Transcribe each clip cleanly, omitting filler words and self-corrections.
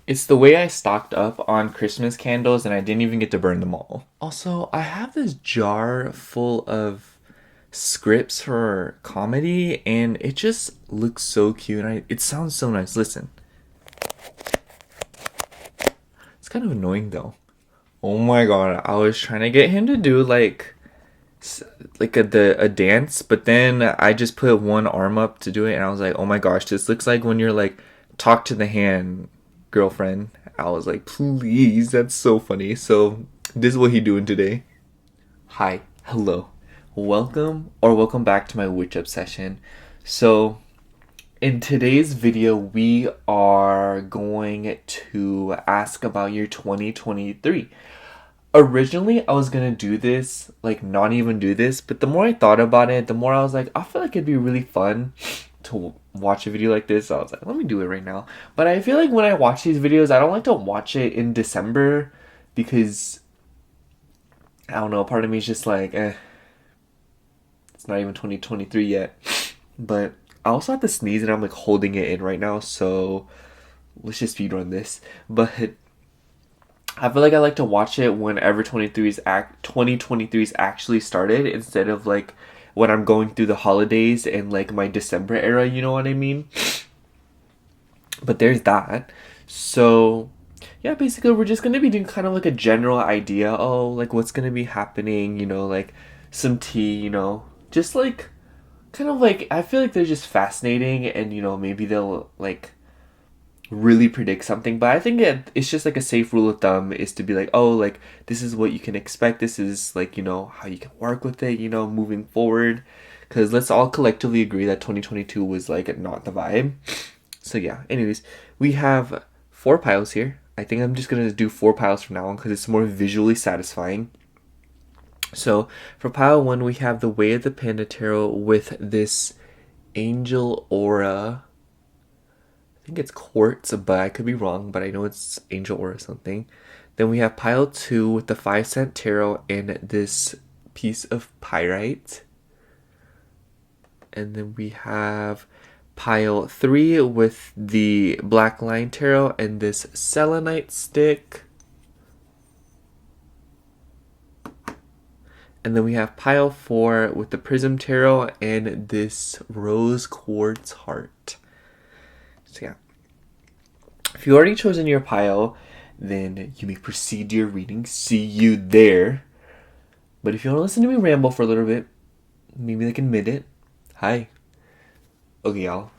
It's the way I stocked up on Christmas candles and I didn't even get to burn them all. Also, I have this jar full of scripts for comedy and it just looks so cute. It sounds so nice. Listen, it's kind of annoying though. Oh my god, I was trying to get him to do like a dance, but then I just put one arm up to do it and I was like, "Oh my gosh, this looks like when you're like talk to the hand, girlfriend." I was like, "Please, that's so funny." So, this is what he doing today. Hi, hello. Welcome back to my witch obsession. So, in today's video, we are going to ask about your 2023. Originally, I was gonna do this, like, not even do this, but the more I thought about it, the more I was like, I feel like it'd be really fun to watch a video like this. So I was like, let me do it right now. But I feel like when I watch these videos, I don't like to watch it in December because I don't know, part of me is just like, it's not even 2023 yet. But I also have to sneeze and I'm like holding it in right now, so let's just speed run this. But I feel like I like to watch it whenever 2023's actually started instead of like when I'm going through the holidays and like my December era, you know what I mean? But there's that. So, yeah, basically we're just going to be doing kind of like a general idea, oh, like what's going to be happening, like some tea, just like kind of like I feel like they're just fascinating and maybe they'll like really predict something, but I think it's just like a safe rule of thumb is to be like, oh, like this is what you can expect, this is like how you can work with it, moving forward, because let's all collectively agree that 2022 was like not the vibe. So yeah, anyways, we have four piles here. I think I'm just gonna do four piles from now on because it's more visually satisfying. So for pile one, we have the Way of the Panda Tarot with this angel aura. I think it's quartz, but I could be wrong, but I know it's angel aura something. Then we have pile two with the 5 cent tarot and this piece of pyrite. And then we have pile three with the black line tarot and this selenite stick. And then we have pile four with the Prism Tarot and this rose quartz heart. So yeah. If you already chosen your pile, then you may proceed to your reading. See you there. But if you want to listen to me ramble for a little bit, maybe like a minute. Hi. Okay, y'all.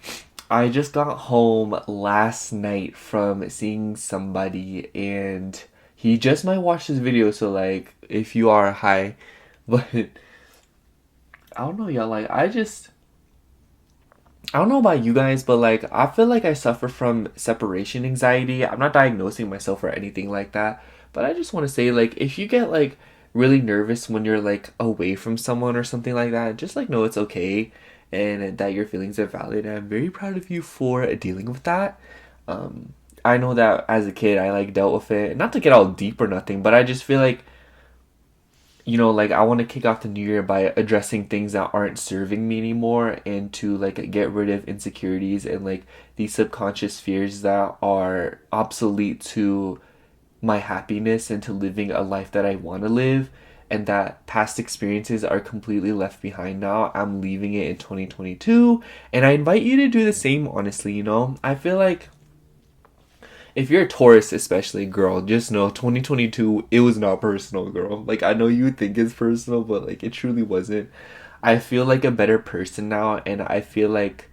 I just got home last night from seeing somebody and he just might watch this video, so like if you are, hi. But I don't know, y'all, like I don't know about you guys, but like I feel like I suffer from separation anxiety. I'm not diagnosing myself or anything like that, but I just want to say like if you get like really nervous when you're like away from someone or something like that, just like know it's okay and that your feelings are valid. And I'm very proud of you for dealing with that. Um, I know that as a kid I like dealt with it. Not to get all deep or nothing, but I just feel like like I want to kick off the new year by addressing things that aren't serving me anymore and to like get rid of insecurities and like these subconscious fears that are obsolete to my happiness and to living a life that I want to live, and that past experiences are completely left behind now. I'm leaving it in 2022 and I invite you to do the same, honestly. I feel like if you're a Taurus, especially, girl, just know 2022, it was not personal, girl. Like, I know you think it's personal, but like, it truly wasn't. I feel like a better person now, and I feel like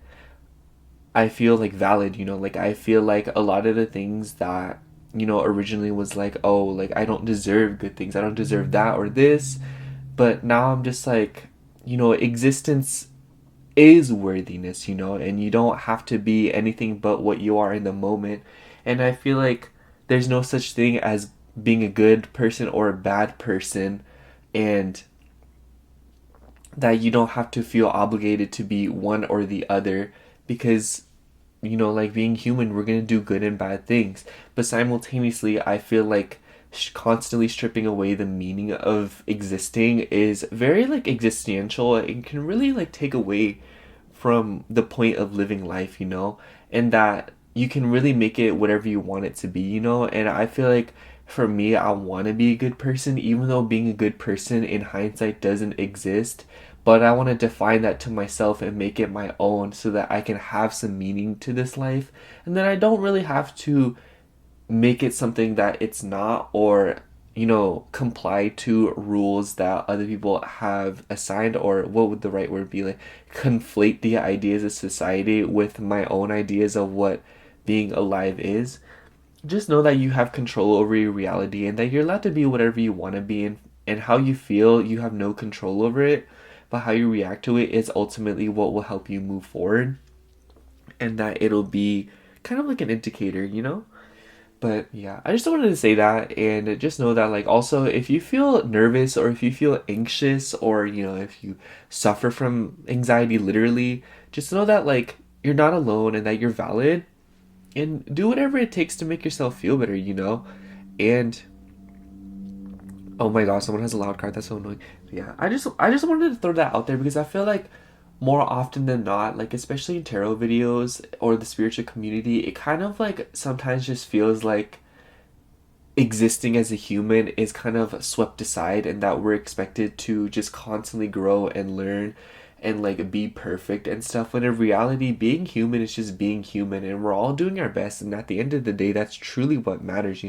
valid, like, I feel like a lot of the things that, originally was like, oh, like, I don't deserve good things, I don't deserve that or this, but now I'm just like, existence is worthiness, and you don't have to be anything but what you are in the moment. And I feel like there's no such thing as being a good person or a bad person, and that you don't have to feel obligated to be one or the other because like being human, we're going to do good and bad things. But simultaneously, I feel like constantly stripping away the meaning of existing is very like existential and can really like take away from the point of living life, and that you can really make it whatever you want it to be, you know? And I feel like for me, I want to be a good person, even though being a good person in hindsight doesn't exist. But I want to define that to myself and make it my own so that I can have some meaning to this life. And then I don't really have to make it something that it's not, or comply to rules that other people have assigned, or what would the right word be, like conflate the ideas of society with my own ideas of what being alive is. Just know that you have control over your reality and that you're allowed to be whatever you want to be, and how you feel, you have no control over it, but how you react to it is ultimately what will help you move forward, and that it'll be kind of like an indicator, you know? But yeah, I just wanted to say that, and just know that, like, also if you feel nervous or if you feel anxious, or if you suffer from anxiety literally, just know that, like, you're not alone and that you're valid, and do whatever it takes to make yourself feel better, And oh my gosh, someone has a loud card. That's so annoying. But yeah, I just wanted to throw that out there because I feel like more often than not, like especially in tarot videos or the spiritual community, it kind of like sometimes just feels like existing as a human is kind of swept aside, and that we're expected to just constantly grow and learn and like be perfect and stuff, when in reality being human is just being human, and we're all doing our best, and at the end of the day that's truly what matters.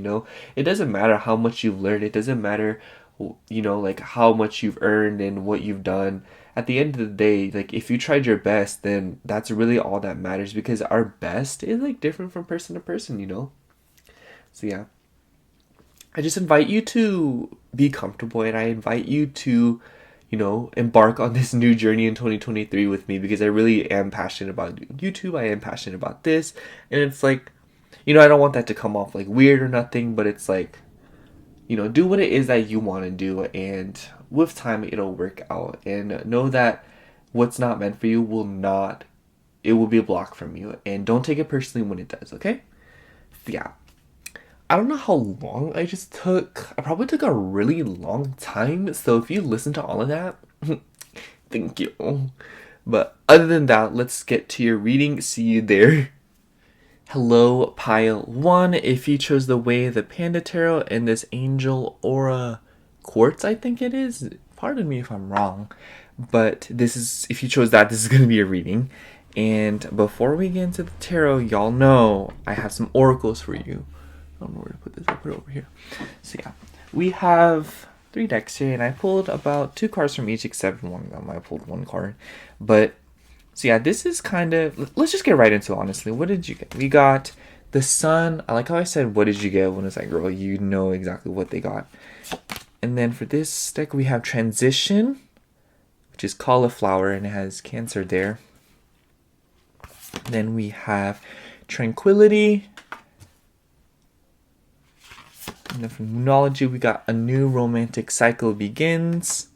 It doesn't matter how much you've learned, it doesn't matter like how much you've earned and what you've done. At the end of the day, like if you tried your best, then that's really all that matters, because our best is like different from person to person. So yeah, I just invite you to be comfortable, and I invite you to, embark on this new journey in 2023 with me, because I really am passionate about doing YouTube. I am passionate about this. And it's like, I don't want that to come off like weird or nothing, but it's like, do what it is that you want to do, and with time it'll work out. And know that what's not meant for you it will be a block from you. And don't take it personally when it does, okay? So yeah. I don't know how long I just took. I probably took a really long time. So if you listen to all of that, thank you. But other than that, let's get to your reading. See you there. Hello, pile 1. If you chose the Way of the Panda Tarot and this Angel Aura Quartz, I think it is. Pardon me if I'm wrong. But if you chose that, this is going to be a reading. And before we get into the tarot, y'all know I have some oracles for you. I don't know where to put this. I'll put it over here. So yeah, we have 3 decks here, and I pulled about 2 cards from each, except one of them I pulled 1 card. But so yeah, this is kind of, let's just get right into it, honestly. What did you get? We got the Sun. I like how I said, what did you get? When it's like, girl, you know exactly what they got. And then for this deck, we have Transition, which is cauliflower, and it has Cancer there. Then we have Tranquility. And then from Moonology, we got A New Romantic Cycle Begins.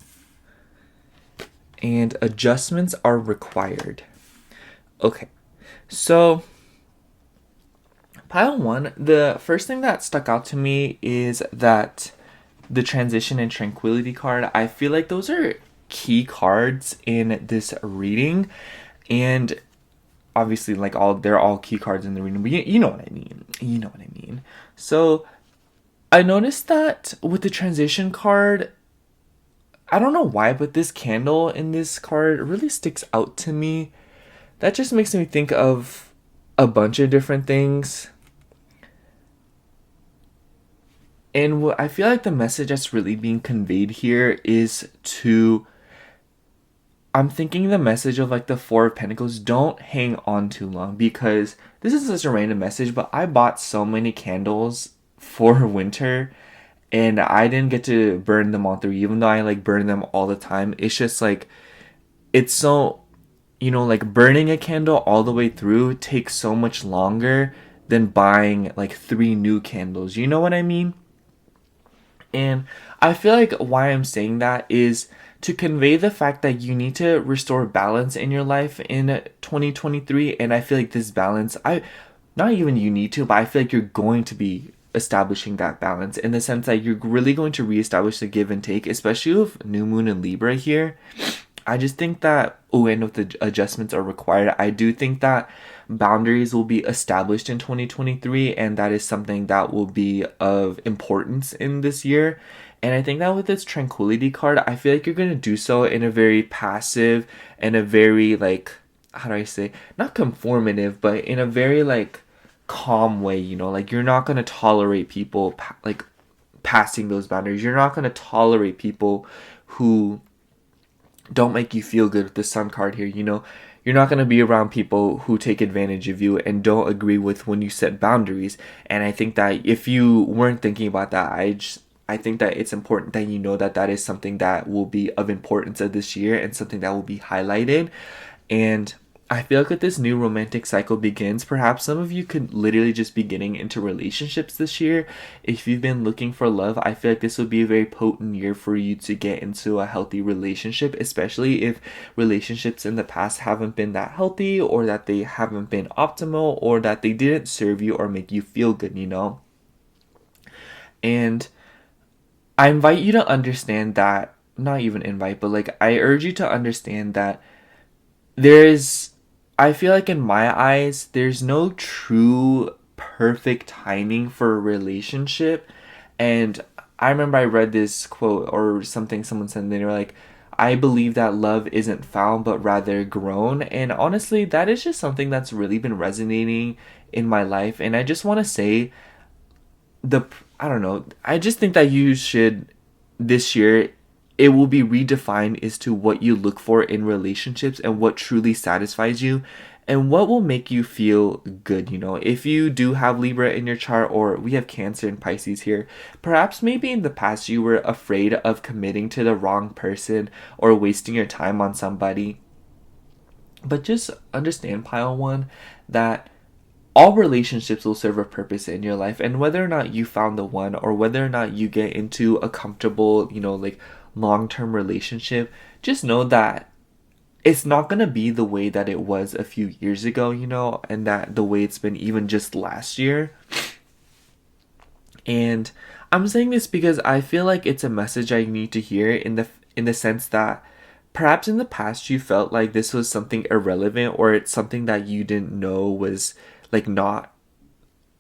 And Adjustments Are Required. Okay, so pile 1, the first thing that stuck out to me is that the Transition and Tranquility card, I feel like those are key cards in this reading. And obviously, like, they're all key cards in the reading, but you know what I mean. So I noticed that with the Transition card, I don't know why, but this candle in this card really sticks out to me. That just makes me think of a bunch of different things. And what I feel like the message that's really being conveyed here is I'm thinking the message of like the 4 of Pentacles, don't hang on too long, because this is such a random message, but I bought so many candles for winter, and I didn't get to burn them all through, even though I like burn them all the time. It's just like, it's so, like burning a candle all the way through takes so much longer than buying like 3 new candles. You know what I mean? And I feel like why I'm saying that is to convey the fact that you need to restore balance in your life in 2023. And I feel like this balance, not even you need to, but I feel like you're going to be establishing that balance, in the sense that you're really going to reestablish the give and take, especially with New Moon and Libra here. I just think that when if the adjustments are required, I do think that boundaries will be established in 2023, and that is something that will be of importance in this year. And I think that with this tranquility card, I feel like you're going to do so in a very passive and a very, like, how do I say, not conformative, but in a very, like, calm way, you know, like you're not going to tolerate people like passing those boundaries. You're not going to tolerate people who don't make you feel good with the sun card here, you know. You're not going to be around people who take advantage of you and don't agree with when you set boundaries. And I think that if you weren't thinking about that, I think that it's important that you know that that is something that will be of importance of this year and something that will be highlighted. And I feel like with this new romantic cycle begins, perhaps some of you could literally just be getting into relationships this year. If you've been looking for love, I feel like this would be a very potent year for you to get into a healthy relationship, especially if relationships in the past haven't been that healthy, or that they haven't been optimal, or that they didn't serve you or make you feel good, you know? And I invite you to understand that, not even invite, but like I urge you to understand that there is, I feel like in my eyes, there's no true perfect timing for a relationship. And I remember I read this quote or something someone said, and they were like, I believe that love isn't found but rather grown. And honestly, that is just something that's really been resonating in my life. And I just want to say, the I don't know, I just think that you should, this year, it will be redefined as to what you look for in relationships and what truly satisfies you and what will make you feel good, you know. If you do have Libra in your chart, or we have Cancer and Pisces here, perhaps maybe in the past you were afraid of committing to the wrong person or wasting your time on somebody. But just understand, pile one, that all relationships will serve a purpose in your life, and whether or not you found the one, or whether or not you get into a comfortable, you know, like long-term relationship, just know that it's not going to be the way that it was a few years ago, you know, and that the way it's been even just last year. And I'm saying this because I feel like it's a message I need to hear, in the sense that perhaps in the past you felt like this was something irrelevant, or it's something that you didn't know was like not,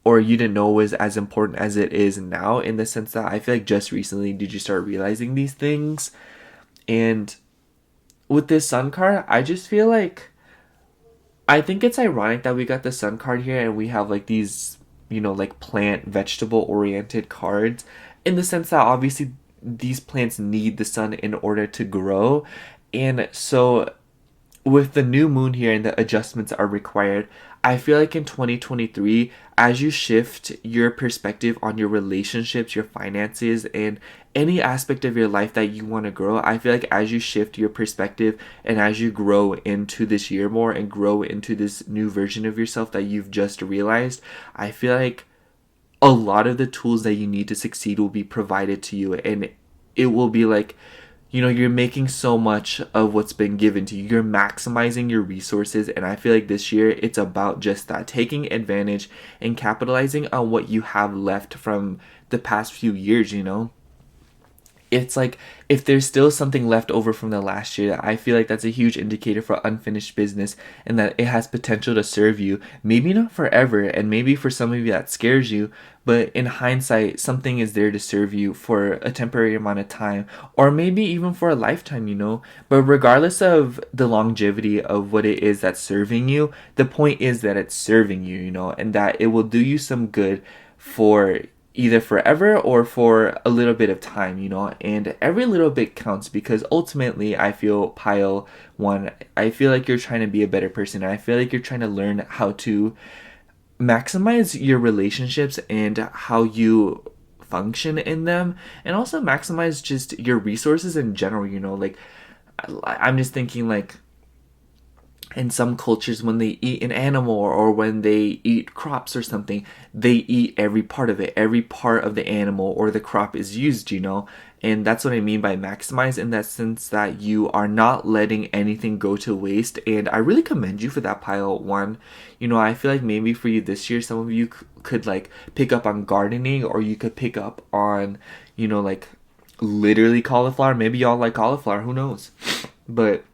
or you didn't know was as important as it is now, in the sense that I feel like just recently did you start realizing these things. And with this sun card, I just feel like, I think it's ironic that we got the sun card here and we have like these, you know, like plant vegetable oriented cards, in the sense that obviously these plants need the sun in order to grow. And so with the new moon here and the adjustments are required, I feel like in 2023, as you shift your perspective on your relationships, your finances, and any aspect of your life that you want to grow, I feel like as you shift your perspective and as you grow into this year more and grow into this new version of yourself that you've just realized, I feel like a lot of the tools that you need to succeed will be provided to you, and it will be like, you know, you're making so much of what's been given to you. You're maximizing your resources, and I feel like this year it's about just that, taking advantage and capitalizing on what you have left from the past few years, you know. It's like, if there's still something left over from the last year, I feel like that's a huge indicator for unfinished business, and that it has potential to serve you. Maybe not forever, and maybe for some of you that scares you, but in hindsight, something is there to serve you for a temporary amount of time, or maybe even for a lifetime, you know. But regardless of the longevity of what it is that's serving you, the point is that it's serving you, you know, and that it will do you some good for either forever or for a little bit of time, you know. And every little bit counts, because ultimately I feel, pile one, I feel like you're trying to be a better person. I feel like you're trying to learn how to maximize your relationships and how you function in them, and also maximize just your resources in general, you know. Like, I'm just thinking, like, in some cultures, when they eat an animal or when they eat crops or something, they eat every part of it. Every part of the animal or the crop is used, you know. And that's what I mean by maximize, in that sense that you are not letting anything go to waste. And I really commend you for that, pile one. You know, I feel like maybe for you this year, some of you could like pick up on gardening, or you could pick up on, you know, like literally cauliflower. Maybe y'all like cauliflower, who knows. But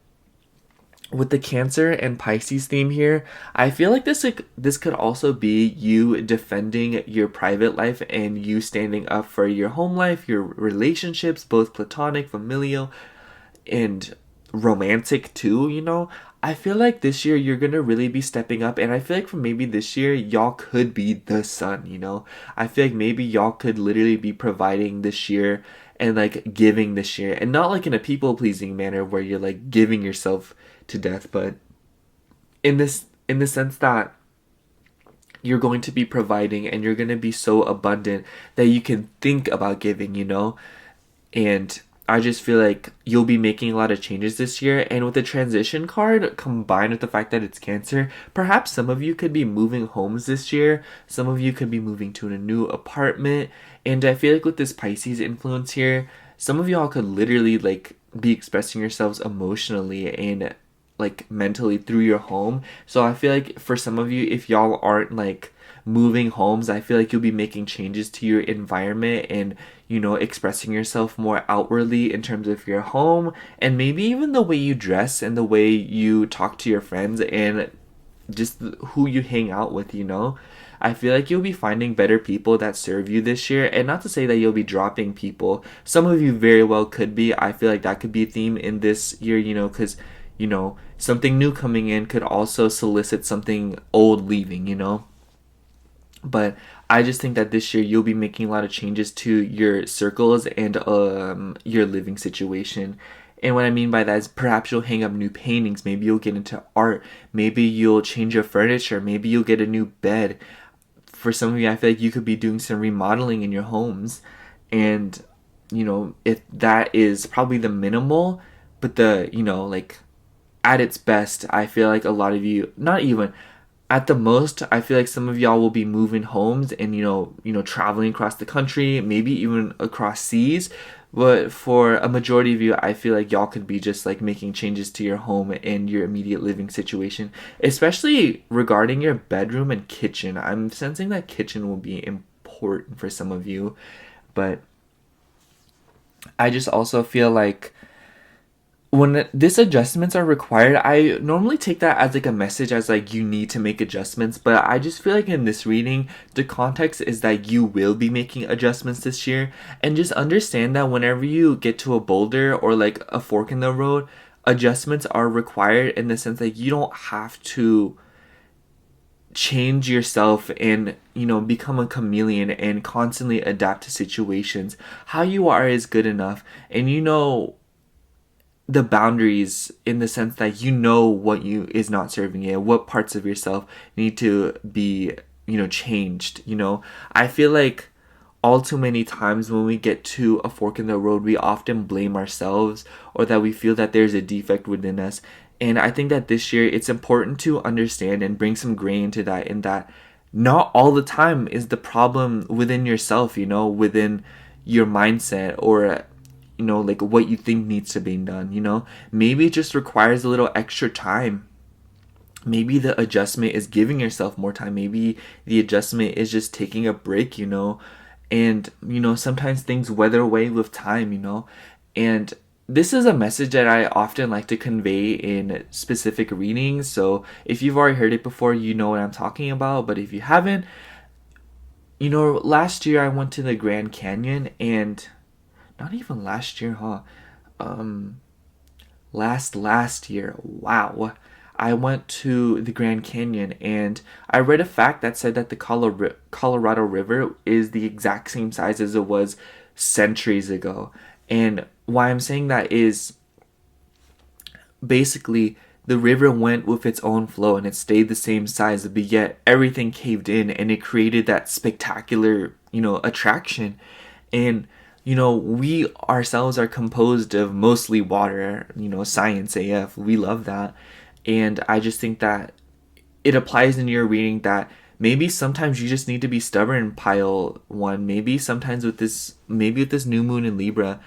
with the Cancer and Pisces theme here, I feel like this could also be you defending your private life and you standing up for your home life, your relationships, both platonic, familial, and romantic too, you know. I feel like this year you're gonna really be stepping up, and I feel like for maybe this year y'all could be the sun, you know. I feel like maybe y'all could literally be providing this year and like giving this year, and not like in a people pleasing manner where you're like giving yourself to death, but in the sense that you're going to be providing and you're going to be so abundant that you can think about giving, you know. And I just feel like you'll be making a lot of changes this year. And with the transition card combined with the fact that it's Cancer, perhaps some of you could be moving homes this year. Some of you could be moving to a new apartment. And I feel like with this Pisces influence here, some of y'all could literally like be expressing yourselves emotionally and like mentally through your home. So I feel like for some of you, if y'all aren't like moving homes, I feel like you'll be making changes to your environment and, you know, expressing yourself more outwardly in terms of your home and maybe even the way you dress and the way you talk to your friends and just who you hang out with, you know. I feel like you'll be finding better people that serve you this year, and not to say that you'll be dropping people. Some of you very well could be. I feel like that could be a theme in this year, you know, because, you know, something new coming in could also solicit something old leaving, you know. But I just think that this year you'll be making a lot of changes to your circles and your living situation. And what I mean by that is perhaps you'll hang up new paintings, maybe you'll get into art, maybe you'll change your furniture, maybe you'll get a new bed. For some of you, I feel like you could be doing some remodeling in your homes. And, you know, if that is probably the minimal, but the, you know, like at its best, I feel like a lot of you, not even, at the most, I feel like some of y'all will be moving homes and traveling across the country, maybe even across seas. But for a majority of you, I feel like y'all could be just like making changes to your home and your immediate living situation, especially regarding your bedroom and kitchen. I'm sensing that kitchen will be important for some of you, but I just also feel like when these adjustments are required, I normally take that as like a message as like you need to make adjustments, but I just feel like in this reading the context is that you will be making adjustments this year, and just understand that whenever you get to a boulder or like a fork in the road, adjustments are required in the sense that you don't have to change yourself and, you know, become a chameleon and constantly adapt to situations. How you are is good enough, and you know the boundaries in the sense that you know what you is not serving you, what parts of yourself need to be, you know, changed, you know. I feel like all too many times when we get to a fork in the road, we often blame ourselves or that we feel that there's a defect within us. And I think that this year it's important to understand and bring some gray into that, in that not all the time is the problem within yourself, you know, within your mindset or, you know, like what you think needs to be done, you know. Maybe it just requires a little extra time. Maybe the adjustment is giving yourself more time. Maybe the adjustment is just taking a break, you know. And, you know, sometimes things weather away with time, you know. And this is a message that I often like to convey in specific readings. So if you've already heard it before, you know what I'm talking about. But if you haven't, you know, last year I went to the Grand Canyon, and not even last year, huh? Um, last year, wow. I went to the Grand Canyon and I read a fact that said that the Colorado River is the exact same size as it was centuries ago. And why I'm saying that is basically the river went with its own flow and it stayed the same size, but yet everything caved in and it created that spectacular, you know, attraction. And, you know, we ourselves are composed of mostly water, you know, science AF. We love that. And I just think that it applies in your reading that maybe sometimes you just need to be stubborn, pile one. Maybe sometimes with this, maybe with this new moon in Libra,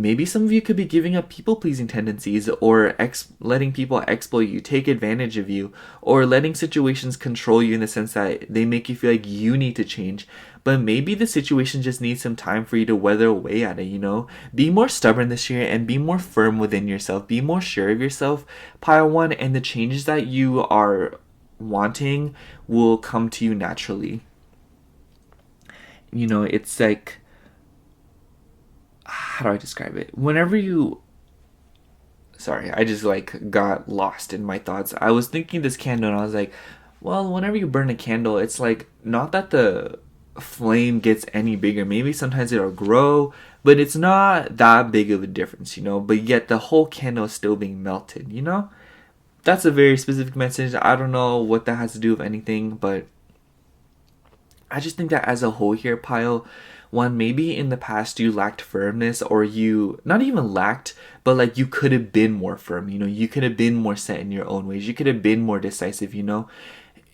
maybe some of you could be giving up people-pleasing tendencies, or letting people exploit you, take advantage of you, or letting situations control you in the sense that they make you feel like you need to change. But maybe the situation just needs some time for you to weather away at it, you know? Be more stubborn this year and be more firm within yourself. Be more sure of yourself, Pile 1, and the changes that you are wanting will come to you naturally. You know, it's like, how do I describe it? Whenever you... Sorry, I just like got lost in my thoughts. I was thinking this candle and I was like, well, whenever you burn a candle, it's like not that the flame gets any bigger. Maybe sometimes it'll grow, but it's not that big of a difference, you know? But yet the whole candle is still being melted, you know? That's a very specific message. I don't know what that has to do with anything, but I just think that as a whole here, Pile 1, maybe in the past you lacked firmness, or you not even lacked, but like you could have been more firm, you know, you could have been more set in your own ways, you could have been more decisive, you know.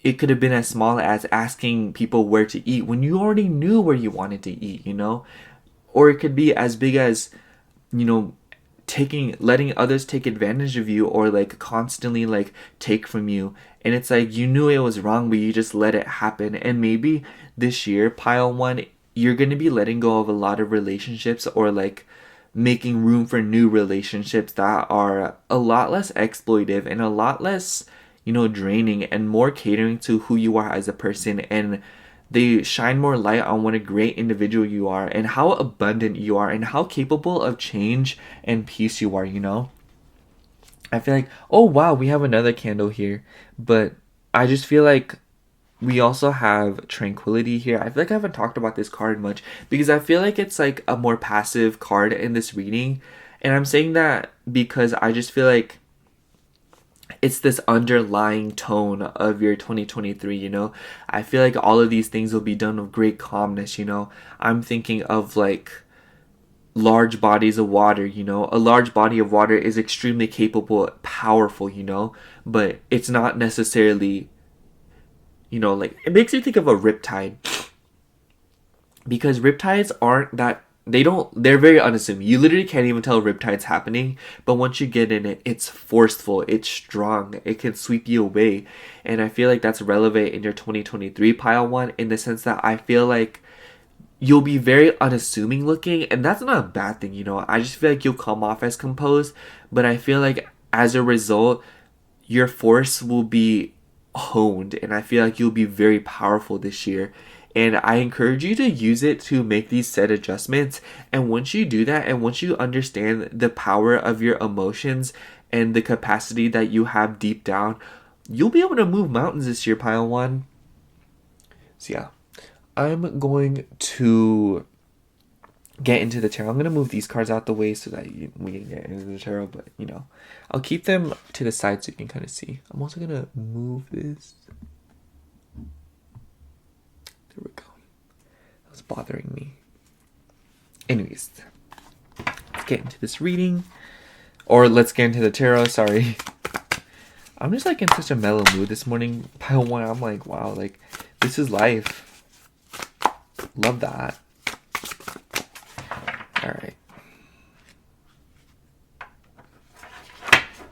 It could have been as small as asking people where to eat when you already knew where you wanted to eat, you know. Or it could be as big as, you know, letting others take advantage of you, or like constantly like take from you, and it's like you knew it was wrong but you just let it happen. And maybe this year, Pile 1, you're going to be letting go of a lot of relationships, or like making room for new relationships that are a lot less exploitive and a lot less, you know, draining, and more catering to who you are as a person. And they shine more light on what a great individual you are, and how abundant you are, and how capable of change and peace you are, you know? I feel like, oh wow, we have another candle here. But I just feel like we also have tranquility here. I feel like I haven't talked about this card much because I feel like it's like a more passive card in this reading. And I'm saying that because I just feel like it's this underlying tone of your 2023, you know? I feel like all of these things will be done with great calmness, you know? I'm thinking of like large bodies of water, you know? A large body of water is extremely capable, powerful, you know? But it's not necessarily, you know, like, it makes me think of a riptide. Because riptides aren't that, they're very unassuming. You literally can't even tell riptide's happening. But once you get in it, it's forceful, it's strong, it can sweep you away. And I feel like that's relevant in your 2023, Pile 1, in the sense that I feel like you'll be very unassuming looking, and that's not a bad thing, you know? I just feel like you'll come off as composed, but I feel like as a result, your force will be honed, and I feel like you'll be very powerful this year. And I encourage you to use it to make these set adjustments. And once you do that, and once you understand the power of your emotions and the capacity that you have deep down, you'll be able to move mountains this year, Pile 1. So yeah, I'm going to get into the tarot. I'm going to move these cards out the way so that we can get into the tarot. But, you know, I'll keep them to the side so you can kind of see. I'm also going to move this. There we go. That was bothering me. Anyways, let's get into this reading. Or let's get into the tarot, sorry. I'm just like in such a mellow mood this morning. Pile 1, I'm like, wow, like, this is life. Love that. Alright.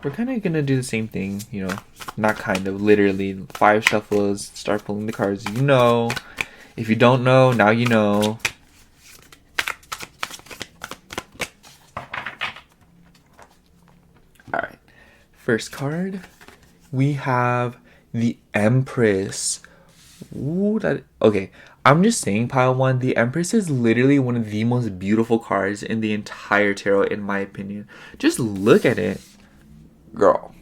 We're kind of going to do the same thing, you know. Not kind of, literally. 5 shuffles, start pulling the cards. You know. If you don't know, now you know. Alright. First card. We have the Empress. Ooh, okay. I'm just saying, Pile 1, the Empress is literally one of the most beautiful cards in the entire tarot, in my opinion. Just look at it. Girl.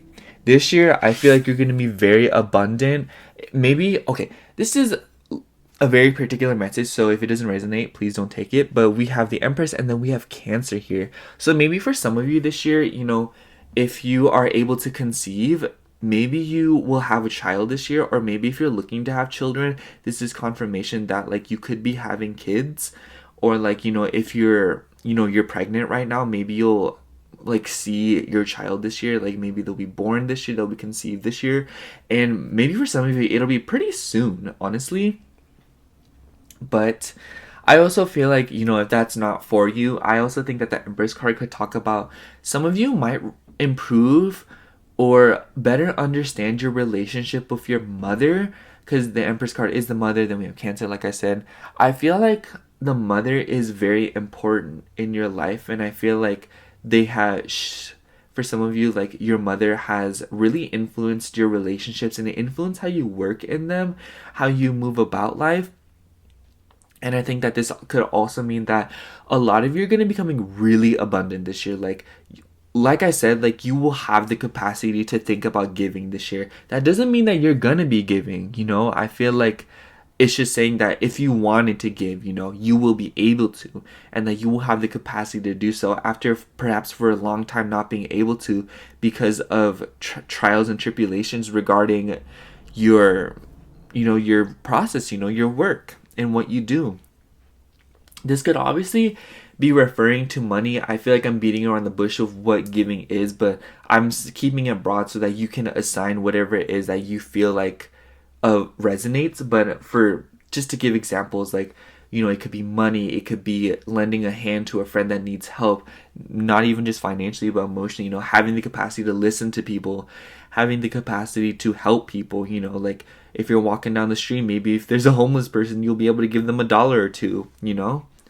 This year, I feel like you're going to be very abundant. Maybe, okay, this is a very particular message, so if it doesn't resonate, please don't take it. But we have the Empress, and then we have Cancer here. So maybe for some of you this year, you know, if you are able to conceive, maybe you will have a child this year, or maybe if you're looking to have children, this is confirmation that like you could be having kids. Or like, you know, if you're, you know, you're pregnant right now, maybe you'll like see your child this year. Like maybe they'll be born this year, they'll be conceived this year. And maybe for some of you it'll be pretty soon, honestly. But I also feel like, if that's not for you, I also think that the Empress card could talk about some of you might improve or better understand your relationship with your mother, because the Empress card is the mother, then we have Cancer, like I said. I feel like the mother is very important in your life, and I feel like they have, for some of you, like your mother has really influenced your relationships and it influenced how you work in them, how you move about life. And I think that this could also mean that a lot of you are going to be becoming really abundant this year. Like I said, like you will have the capacity to think about giving this year. That doesn't mean that you're going to be giving, I feel like it's just saying that if you wanted to give, you will be able to, and that you will have the capacity to do so after perhaps for a long time not being able to because of trials and tribulations regarding your, your process, your work and what you do. This could obviously be referring to money. I feel like I'm beating around the bush of what giving is, but I'm keeping it broad so that you can assign whatever it is that you feel like resonates. But for just to give examples, like, it could be money, it could be lending a hand to a friend that needs help, not even just financially but emotionally, having the capacity to listen to people, having the capacity to help people, like if you're walking down the street, maybe if there's a homeless person, you'll be able to give them $1 or two,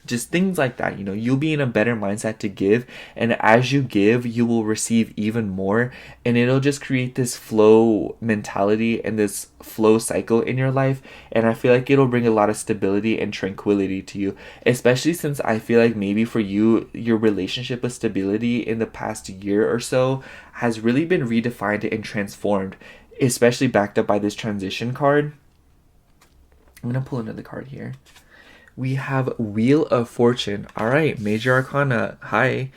just things like that. You'll be in a better mindset to give, and as you give you will receive even more, and it'll just create this flow mentality and this flow cycle in your life. And I feel like it'll bring a lot of stability and tranquility to you, especially since I feel like maybe for you, your relationship with stability in the past year or so has really been redefined and transformed, especially backed up by this transition card. I'm gonna pull another card here. We have Wheel of Fortune. All right, Major Arcana. Hi.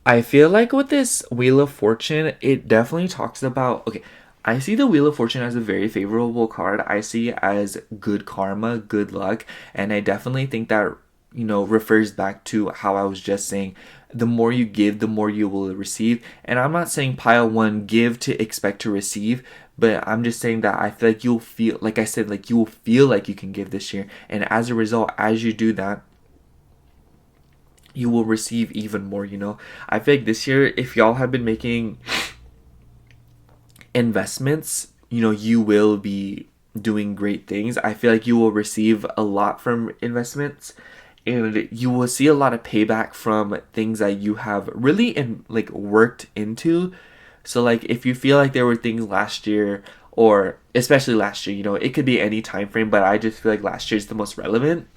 I feel like with this Wheel of Fortune, it definitely talks about... Okay, I see the Wheel of Fortune as a very favorable card. I see it as good karma, good luck, and I definitely think that, refers back to how I was just saying. The more you give, the more you will receive. And I'm not saying pile one, give to expect to receive, but I'm just saying that I feel like you'll feel, like I said, like you will feel like you can give this year. And as a result, as you do that, you will receive even more, I feel like this year, if y'all have been making investments, you will be doing great things. I feel like you will receive a lot from investments, and you will see a lot of payback from things that you have really worked into. So like if you feel like there were things last year, or especially last year, it could be any time frame, but I just feel like last year is the most relevant.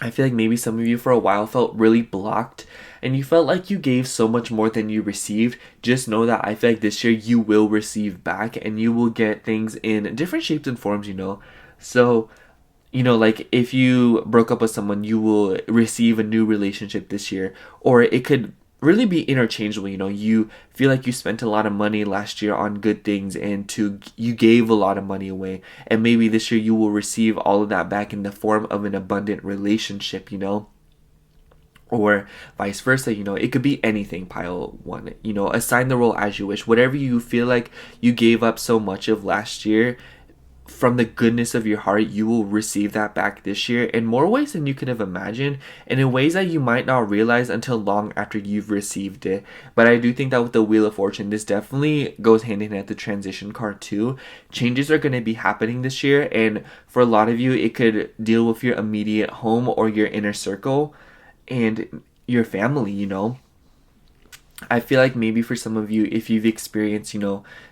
I feel like maybe some of you for a while felt really blocked and you felt like you gave so much more than you received. Just know that I feel like this year you will receive back, and you will get things in different shapes and forms, So, like if you broke up with someone, you will receive a new relationship this year. Or it could really be interchangeable. You feel like you spent a lot of money last year on good things, and you gave a lot of money away, and maybe this year you will receive all of that back in the form of an abundant relationship, or vice versa. It could be anything. Pile one, assign the role as you wish. Whatever you feel like you gave up so much of last year, from the goodness of your heart, you will receive that back this year in more ways than you could have imagined, and in ways that you might not realize until long after you've received it. But I do think that with the Wheel of Fortune, this definitely goes hand in hand with the transition card too. Changes are going to be happening this year, and for a lot of you, it could deal with your immediate home or your inner circle and your family. I feel like maybe for some of you, if you've experienced,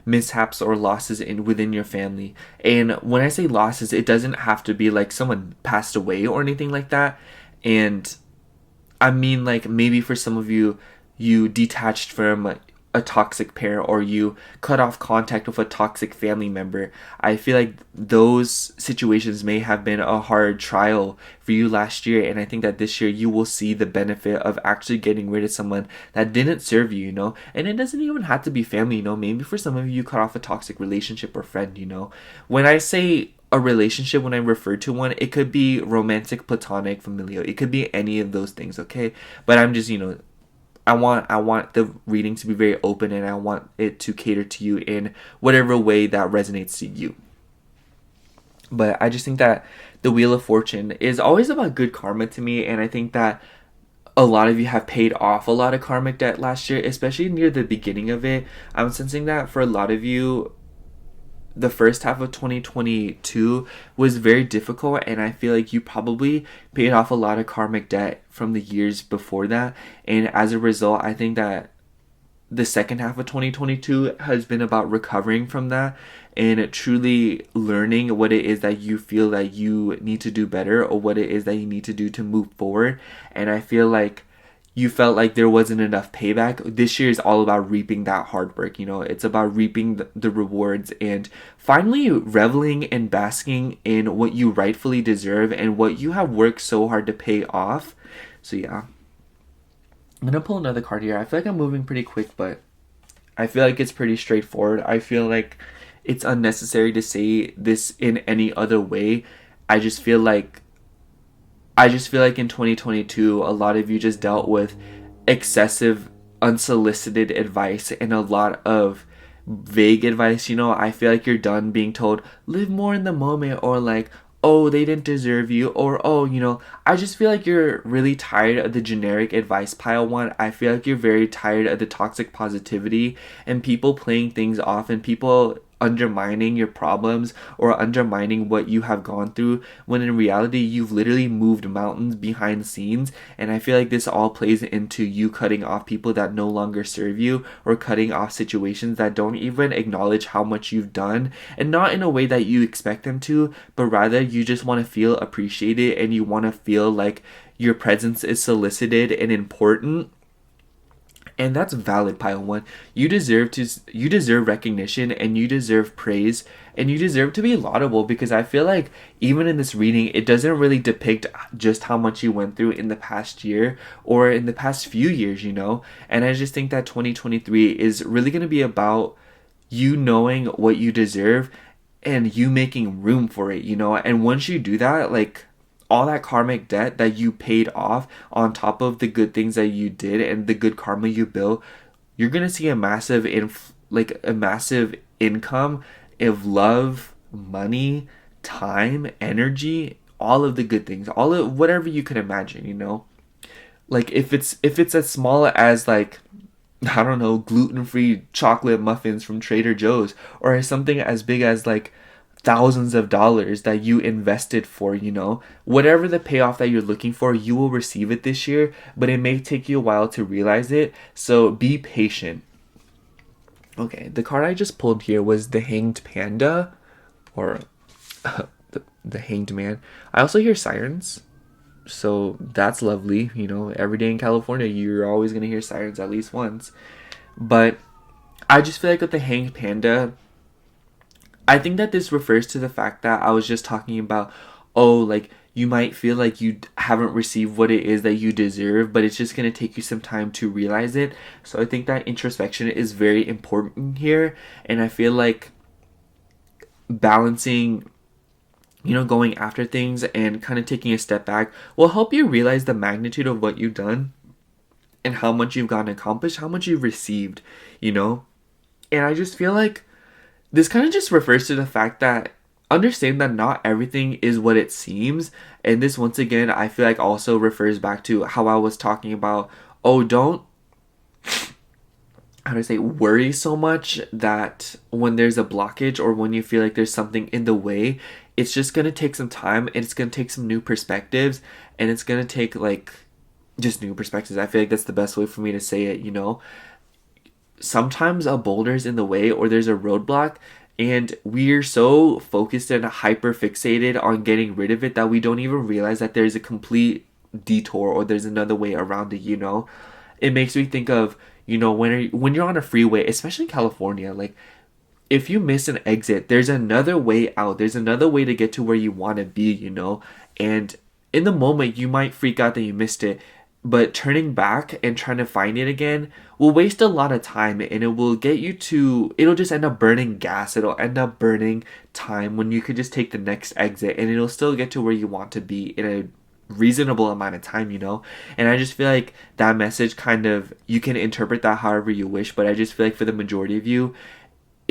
mishaps or losses within your family. And when I say losses, it doesn't have to be like someone passed away or anything like that. And I mean, like, maybe for some of you, you detached from a toxic parent, or you cut off contact with a toxic family member. I feel like those situations may have been a hard trial for you last year, and I think that this year you will see the benefit of actually getting rid of someone that didn't serve you, and it doesn't even have to be family. Maybe for some of you cut off a toxic relationship or friend. When I say a relationship, when I refer to one, it could be romantic, platonic, familial, it could be any of those things, okay? But I'm just, I want the reading to be very open, and I want it to cater to you in whatever way that resonates to you. But I just think that the Wheel of Fortune is always about good karma to me, and I think that a lot of you have paid off a lot of karmic debt last year, especially near the beginning of it. I'm sensing that for a lot of you, the first half of 2022 was very difficult, and I feel like you probably paid off a lot of karmic debt from the years before that. And as a result, I think that the second half of 2022 has been about recovering from that and truly learning what it is that you feel that you need to do better, or what it is that you need to do to move forward. And I feel like you felt like there wasn't enough payback. This year is all about reaping that hard work. It's about reaping the rewards and finally reveling and basking in what you rightfully deserve and what you have worked so hard to pay off. So yeah, I'm gonna pull another card here. I feel like I'm moving pretty quick, but I feel like it's pretty straightforward. I feel like it's unnecessary to say this in any other way. I just feel like in 2022, a lot of you just dealt with excessive, unsolicited advice and a lot of vague advice. I feel like you're done being told, live more in the moment, or like, oh, they didn't deserve you, or oh, I just feel like you're really tired of the generic advice pile one. I feel like you're very tired of the toxic positivity and people playing things off and people undermining your problems or undermining what you have gone through, when in reality you've literally moved mountains behind the scenes. And I feel like this all plays into you cutting off people that no longer serve you, or cutting off situations that don't even acknowledge how much you've done, and not in a way that you expect them to, but rather you just want to feel appreciated and you want to feel like your presence is solicited and important. And that's valid, pile one. You deserve recognition, and you deserve praise, and you deserve to be laudable, because I feel like even in this reading, it doesn't really depict just how much you went through in the past year or in the past few years, And I just think that 2023 is really going to be about you knowing what you deserve and you making room for it, And once you do that, like, all that karmic debt that you paid off on top of the good things that you did and the good karma you built, you're gonna see a massive income of love, money, time, energy, all of the good things, all of whatever you can imagine. Like if it's as small as, like, I don't know, gluten-free chocolate muffins from Trader Joe's, or something as big as like thousands of dollars that you invested for, whatever the payoff that you're looking for, you will receive it this year, but it may take you a while to realize it. So be patient. Okay, the card I just pulled here was the Hanged Panda, or the Hanged Man. I also hear sirens, so that's lovely. Every day in California, you're always going to hear sirens at least once. But I just feel like with the Hanged Panda, I think that this refers to the fact that I was just talking about, like, you might feel like you haven't received what it is that you deserve, but it's just going to take you some time to realize it. So I think that introspection is very important here. And I feel like balancing, going after things and kind of taking a step back will help you realize the magnitude of what you've done and how much you've gotten accomplished, how much you've received, And I just feel like this kind of just refers to the fact that understand that not everything is what it seems. And this, once again, I feel like also refers back to how I was talking about, don't, how do I say, worry so much that when there's a blockage or when you feel like there's something in the way, it's just going to take some time, and it's going to take some new perspectives, and it's going to take like just new perspectives. I feel like that's the best way for me to say it, Sometimes a boulder's in the way or there's a roadblock, and we're so focused and hyper fixated on getting rid of it that we don't even realize that there's a complete detour or there's another way around it. It makes me think of, when you're on a freeway, especially in California, like, if you miss an exit, there's another way out, there's another way to get to where you want to be, And in the moment you might freak out that you missed it, but turning back and trying to find it again will waste a lot of time, and it will get you to, it'll just end up burning gas. It'll end up burning time when you could just take the next exit, and it'll still get to where you want to be in a reasonable amount of time, And I just feel like that message kind of, you can interpret that however you wish, but I just feel like for the majority of you,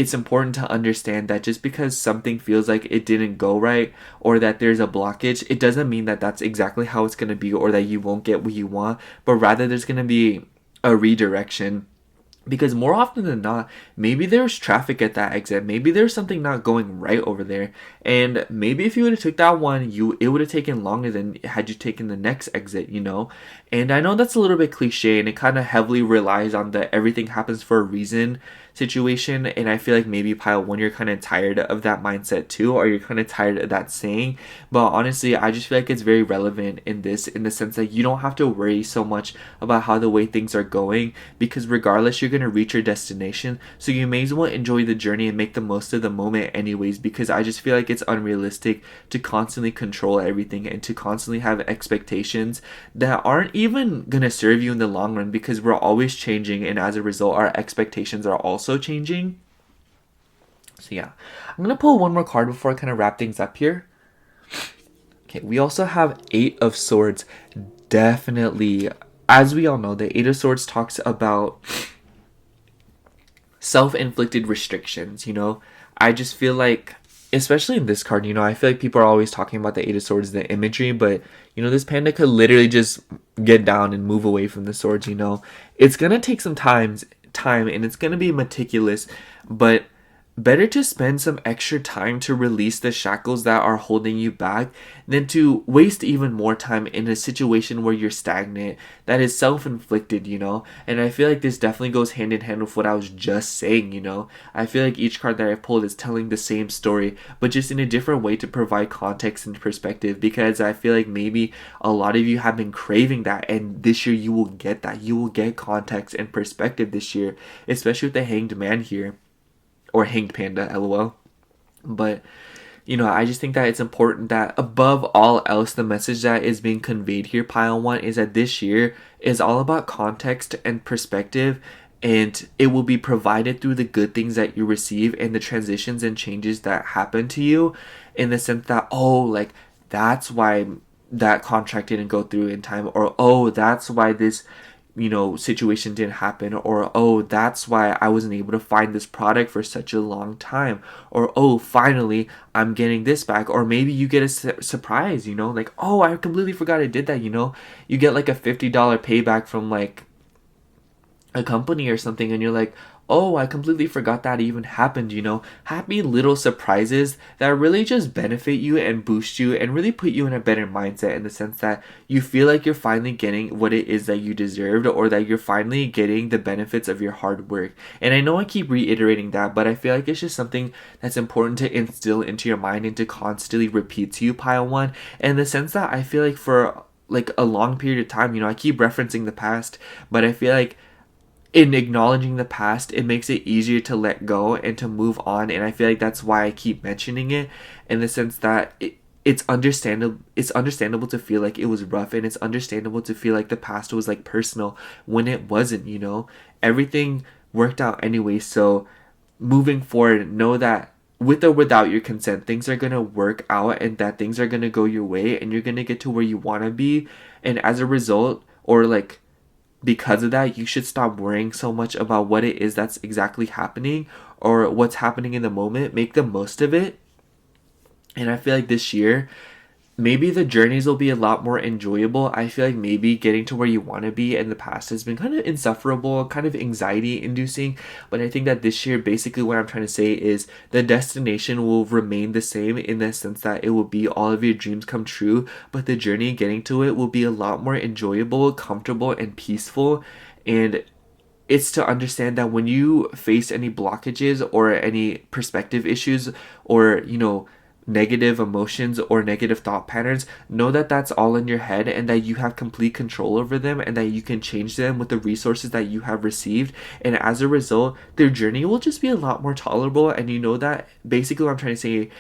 it's important to understand that just because something feels like it didn't go right or that there's a blockage, it doesn't mean that that's exactly how it's going to be or that you won't get what you want, but rather there's going to be a redirection. Because more often than not, maybe there's traffic at that exit. Maybe there's something not going right over there. And maybe if you would have took that one, it would have taken longer than had you taken the next exit, you know? And I know that's a little bit cliche and it kind of heavily relies on the everything happens for a reason situation. And I feel like maybe pile one, you're kind of tired of that mindset too, or you're kind of tired of that saying. But honestly, I just feel like it's very relevant in the sense that you don't have to worry so much about how the way things are going, because regardless, you're going to reach your destination. So you may as well enjoy the journey and make the most of the moment anyways, because I just feel like it's unrealistic to constantly control everything and to constantly have expectations that aren't even going to serve you in the long run, because we're always changing, and as a result, our expectations are also changing. So yeah, I'm gonna pull one more card before I kind of wrap things up here. Okay, we also have Eight of Swords. Definitely, as we all know, the Eight of Swords talks about self-inflicted restrictions, you know? I just feel like, especially in this card, you know, I feel like people are always talking about the Eight of Swords, the imagery, but, you know, this panda could literally just get down and move away from the swords, you know? It's gonna take some time, and it's gonna be meticulous, but better to spend some extra time to release the shackles that are holding you back than to waste even more time in a situation where you're stagnant, that is self-inflicted, you know? And I feel like this definitely goes hand in hand with what I was just saying, you know? I feel like each card that I pulled is telling the same story, but just in a different way to provide context and perspective, because I feel like maybe a lot of you have been craving that, and this year you will get that. You will get context and perspective this year, especially with the Hanged Man here. Or Hanged Panda, lol. But, you know, I just think that it's important that above all else, the message that is being conveyed here, pile one, is that this year is all about context and perspective, and it will be provided through the good things that you receive and the transitions and changes that happen to you, in the sense that, oh, like, that's why that contract didn't go through in time, or oh, that's why this, you know, situation didn't happen, or oh, that's why I wasn't able to find this product for such a long time, or oh, finally I'm getting this back. Or maybe you get a surprise, you know, like, oh, I completely forgot I did that, you know? You get like a $50 payback from like a company or something, and you're like, oh, I completely forgot that even happened, you know? Happy little surprises that really just benefit you and boost you and really put you in a better mindset, in the sense that you feel like you're finally getting what it is that you deserved, or that you're finally getting the benefits of your hard work. And I know I keep reiterating that, but I feel like it's just something that's important to instill into your mind and to constantly repeat to you, pile one, in the sense that I feel like for like a long period of time, you know, I keep referencing the past, but I feel like in acknowledging the past, it makes it easier to let go and to move on. And I feel like that's why I keep mentioning it, in the sense that it's understandable to feel like it was rough, and it's understandable to feel like the past was like personal when it wasn't, you know? Everything worked out anyway. So moving forward, know that with or without your consent, things are going to work out, and that things are going to go your way, and you're going to get to where you want to be. And as a result, or like because of that, you should stop worrying so much about what it is that's exactly happening or what's happening in the moment. Make the most of it. And I feel like this year, maybe the journeys will be a lot more enjoyable. I feel like maybe getting to where you want to be in the past has been kind of insufferable, kind of anxiety inducing. But I think that this year, basically what I'm trying to say is the destination will remain the same, in the sense that it will be all of your dreams come true, but the journey getting to it will be a lot more enjoyable, comfortable, and peaceful. And it's to understand that when you face any blockages or any perspective issues, or, you know, negative emotions or negative thought patterns, know that that's all in your head, and that you have complete control over them, and that you can change them with the resources that you have received. And as a result, their journey will just be a lot more tolerable. And you know that basically what I'm trying to say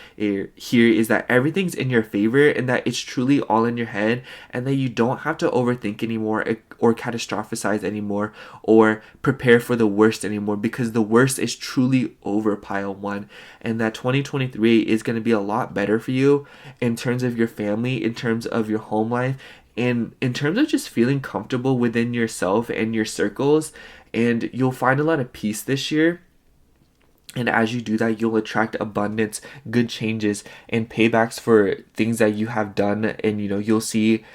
here is that everything's in your favor, and that it's truly all in your head, and that you don't have to overthink anymore, or catastrophize anymore, or prepare for the worst anymore, because the worst is truly over, pile one. And that 2023 is going to be a lot better for you, in terms of your family, in terms of your home life, and in terms of just feeling comfortable within yourself and your circles. And you'll find a lot of peace this year. And as you do that, you'll attract abundance, good changes, and paybacks for things that you have done. And, you'll see,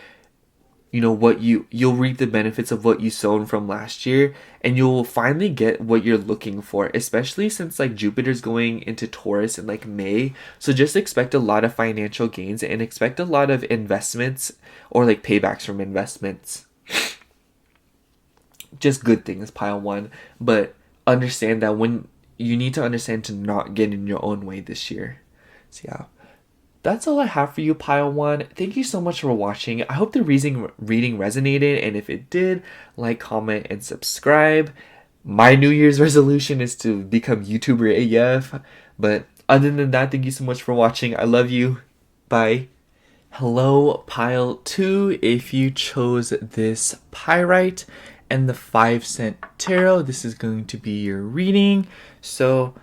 what you'll reap the benefits of what you sown from last year, and you'll finally get what you're looking for, especially since like Jupiter's going into Taurus in like May. So just expect a lot of financial gains and expect a lot of investments or like paybacks from investments. Just good things, pile one. But understand that when you need to understand to not get in your own way this year. So yeah, that's all I have for you, pile one. Thank you so much for watching. I hope the reading resonated, and if it did, like, comment, and subscribe. My New Year's resolution is to become YouTuber AF. But other than that, thank you so much for watching. I love you. Bye. Hello, pile 2. If you chose this pyrite and the 5-cent tarot, this is going to be your reading. So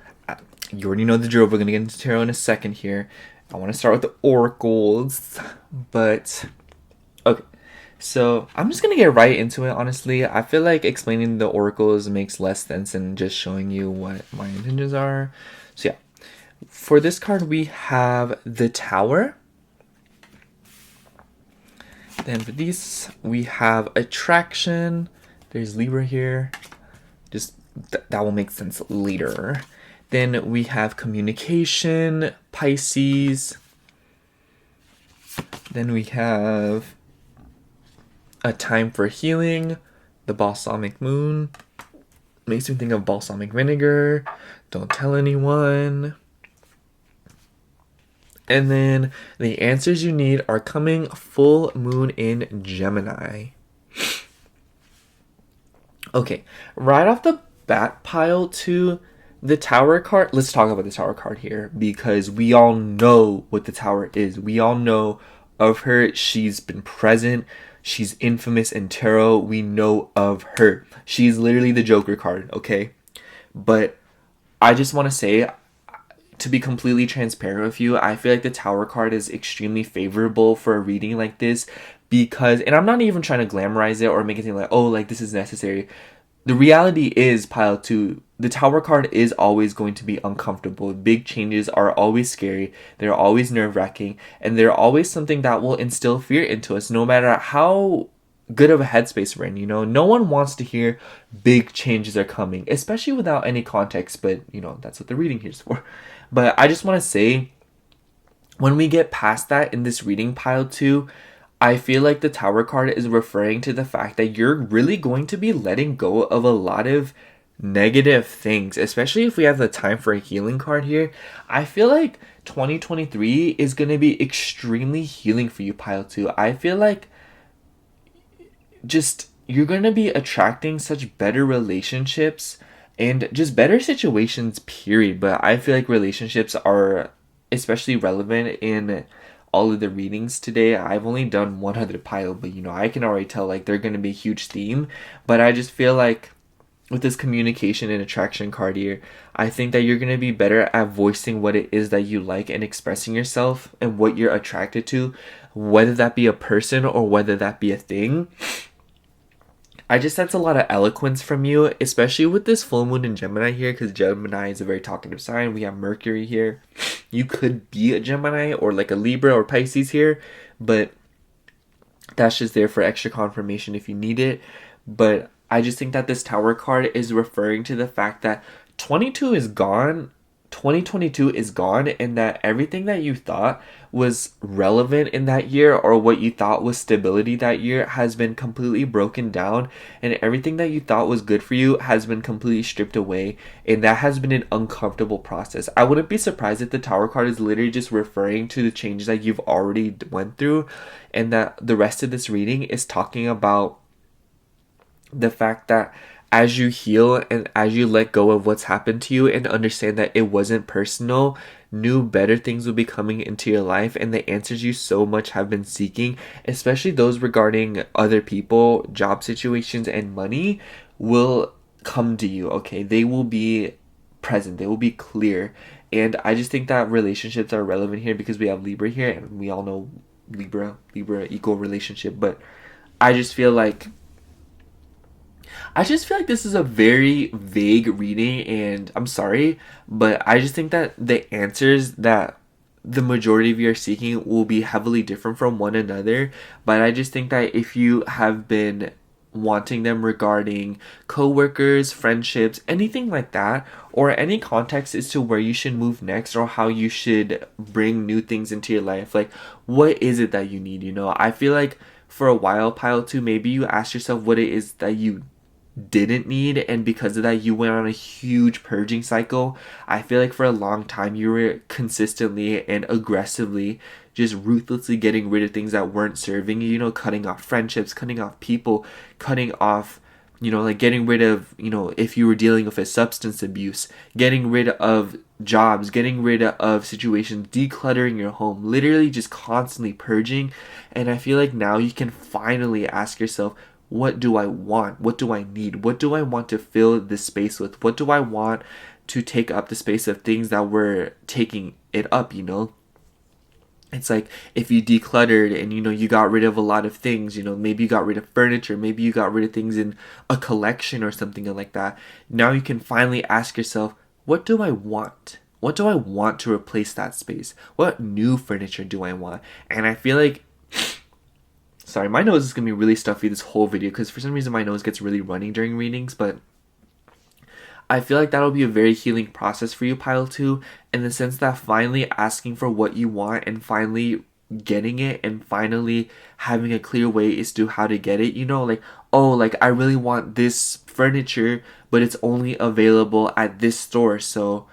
you already know the drill. We're going to get into tarot in a second here. I want to start with the oracles, but okay. So I'm just going to get right into it, honestly. I feel like explaining the oracles makes less sense than just showing you what my intentions are. So yeah, for this card, we have the Tower. Then for these, we have attraction. There's Libra here. Just that will make sense later. Then we have communication, Pisces. Then we have a time for healing, the balsamic moon. Makes me think of balsamic vinegar. Don't tell anyone. And then the answers you need are coming full moon in Gemini. Okay, right off the bat, pile 2, the Tower card. Let's talk about the Tower card here, because we all know what the Tower is. We all know of her. She's been present. She's infamous in tarot. We know of her. She's literally the Joker card, okay? But I just want to say, to be completely transparent with you, I feel like the Tower card is extremely favorable for a reading like this because, and I'm not even trying to glamorize it or make it seem like, oh, like this is necessary. The reality is, pile 2, the Tower card is always going to be uncomfortable. Big changes are always scary. They're always nerve-wracking, and they're always something that will instill fear into us, no matter how good of a headspace we're in. No one wants to hear big changes are coming, especially without any context, but that's what the reading here's for. But I just want to say, when we get past that in this reading, pile 2, I feel like the Tower card is referring to the fact that you're really going to be letting go of a lot of negative things, especially if we have the time for a healing card here. I feel like 2023 is going to be extremely healing for you, pile 2. I feel like just you're going to be attracting such better relationships and just better situations, period. But I feel like relationships are especially relevant in all of the readings today. I've only done one other pile, but I can already tell like they're going to be a huge theme. But I just feel like with this communication and attraction card here, I think that you're going to be better at voicing what it is that you like and expressing yourself and what you're attracted to, whether that be a person or whether that be a thing. I just sense a lot of eloquence from you, especially with this full moon in Gemini here, because Gemini is a very talkative sign. We have Mercury here. You could be a Gemini or like a Libra or Pisces here, but that's just there for extra confirmation if you need it. But I just think that this Tower card is referring to the fact that 22 is gone. 2022 is gone, and that everything that you thought was relevant in that year or what you thought was stability that year has been completely broken down, and everything that you thought was good for you has been completely stripped away, and that has been an uncomfortable process. I wouldn't be surprised if the Tower card is literally just referring to the changes that you've already went through, and that the rest of this reading is talking about the fact that as you heal and as you let go of what's happened to you and understand that it wasn't personal, new better things will be coming into your life, and the answers you so much have been seeking, especially those regarding other people, job situations, and money, will come to you, okay? They will be present, they will be clear. And I just think that relationships are relevant here because we have Libra here, and we all know Libra equal relationship. But I just feel like I just feel like this is a very vague reading, and I'm sorry, but I just think that the answers that the majority of you are seeking will be heavily different from one another. But I just think that if you have been wanting them regarding coworkers, friendships, anything like that, or any context as to where you should move next or how you should bring new things into your life, like what is it that you need, you know? I feel like for a while, pile two, maybe you ask yourself what it is that you didn't need, and because of that you went on a huge purging cycle. I feel like for a long time you were consistently and aggressively just ruthlessly getting rid of things that weren't serving you, you know, cutting off friendships, cutting off people, cutting off, you know, like getting rid of, you know, if you were dealing with a substance abuse, getting rid of jobs, getting rid of situations, decluttering your home, literally just constantly purging. And I feel like now you can finally ask yourself, what do I want? What do I need? What do I want to fill this space with? What do I want to take up the space of things that were taking it up, you know? It's like if you decluttered and, you know, you got rid of a lot of things, you know, maybe you got rid of furniture, maybe you got rid of things in a collection or something like that. Now you can finally ask yourself, what do I want? What do I want to replace that space? What new furniture do I want? And I feel like, sorry, my nose is going to be really stuffy this whole video because for some reason my nose gets really running during readings, but I feel like that'll be a very healing process for you, pile two, in the sense that finally asking for what you want and finally getting it and finally having a clear way as to how to get it, you know, like, oh, like I really want this furniture, but it's only available at this store, so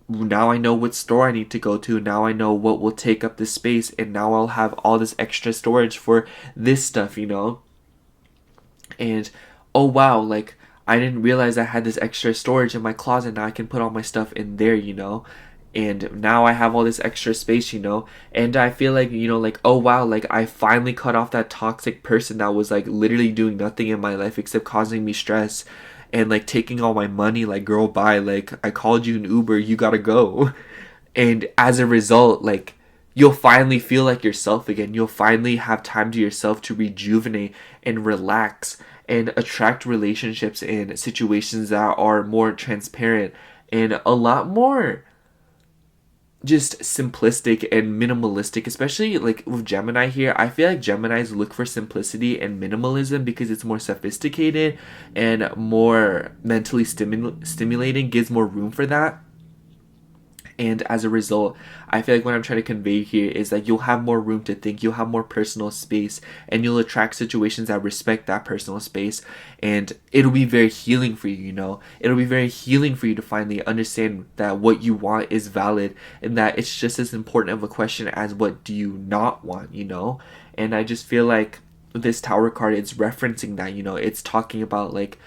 now I know what store I need to go to. Now I know what will take up this space, and now I'll have all this extra storage for this stuff, you know? And oh wow, like I didn't realize I had this extra storage in my closet. Now I can put all my stuff in there, you know? And now I have all this extra space, you know? And I feel like, you know, like, oh wow, like I finally cut off that toxic person that was like literally doing nothing in my life except causing me stress and like taking all my money, like, girl, bye, like I called you an Uber, you gotta go. And as a result, like you'll finally feel like yourself again. You'll finally have time to yourself to rejuvenate and relax and attract relationships and situations that are more transparent and a lot more just simplistic and minimalistic, especially like with Gemini here. I feel like Geminis look for simplicity and minimalism because it's more sophisticated and more mentally stimulating, gives more room for that. And as a result, I feel like what I'm trying to convey here is that you'll have more room to think, you'll have more personal space, and you'll attract situations that respect that personal space. And it'll be very healing for you, you know? It'll be very healing for you to finally understand that what you want is valid and that it's just as important of a question as what do you not want, you know? And I just feel like this Tower card, it's referencing that, you know? It's talking about like,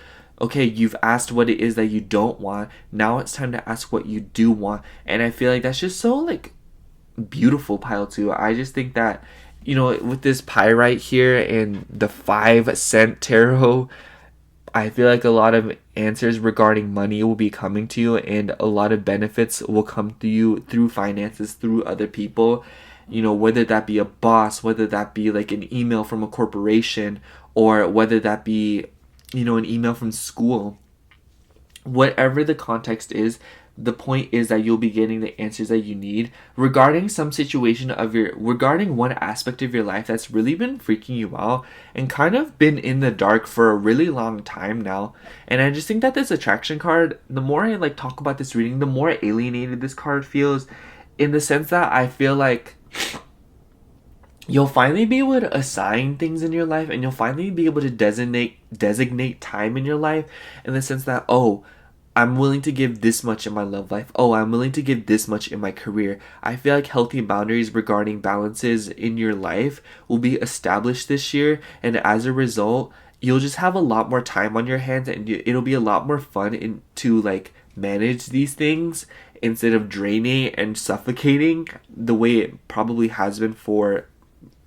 okay, you've asked what it is that you don't want. Now it's time to ask what you do want. And I feel like that's just so like beautiful, pile two. I just think that, you know, with this pyrite here and the 5 cent tarot, I feel like a lot of answers regarding money will be coming to you, and a lot of benefits will come to you through finances, through other people. You know, whether that be a boss, whether that be like an email from a corporation, or whether that be, you know, an email from school. Whatever the context is, the point is that you'll be getting the answers that you need regarding some situation of regarding one aspect of your life that's really been freaking you out and kind of been in the dark for a really long time now. And I just think that this attraction card, the more I like talk about this reading, the more alienated this card feels, in the sense that I feel like you'll finally be able to assign things in your life, and you'll finally be able to designate time in your life, in the sense that, oh, I'm willing to give this much in my love life. Oh, I'm willing to give this much in my career. I feel like healthy boundaries regarding balances in your life will be established this year, and as a result, you'll just have a lot more time on your hands, and it'll be a lot more fun to like manage these things instead of draining and suffocating the way it probably has been for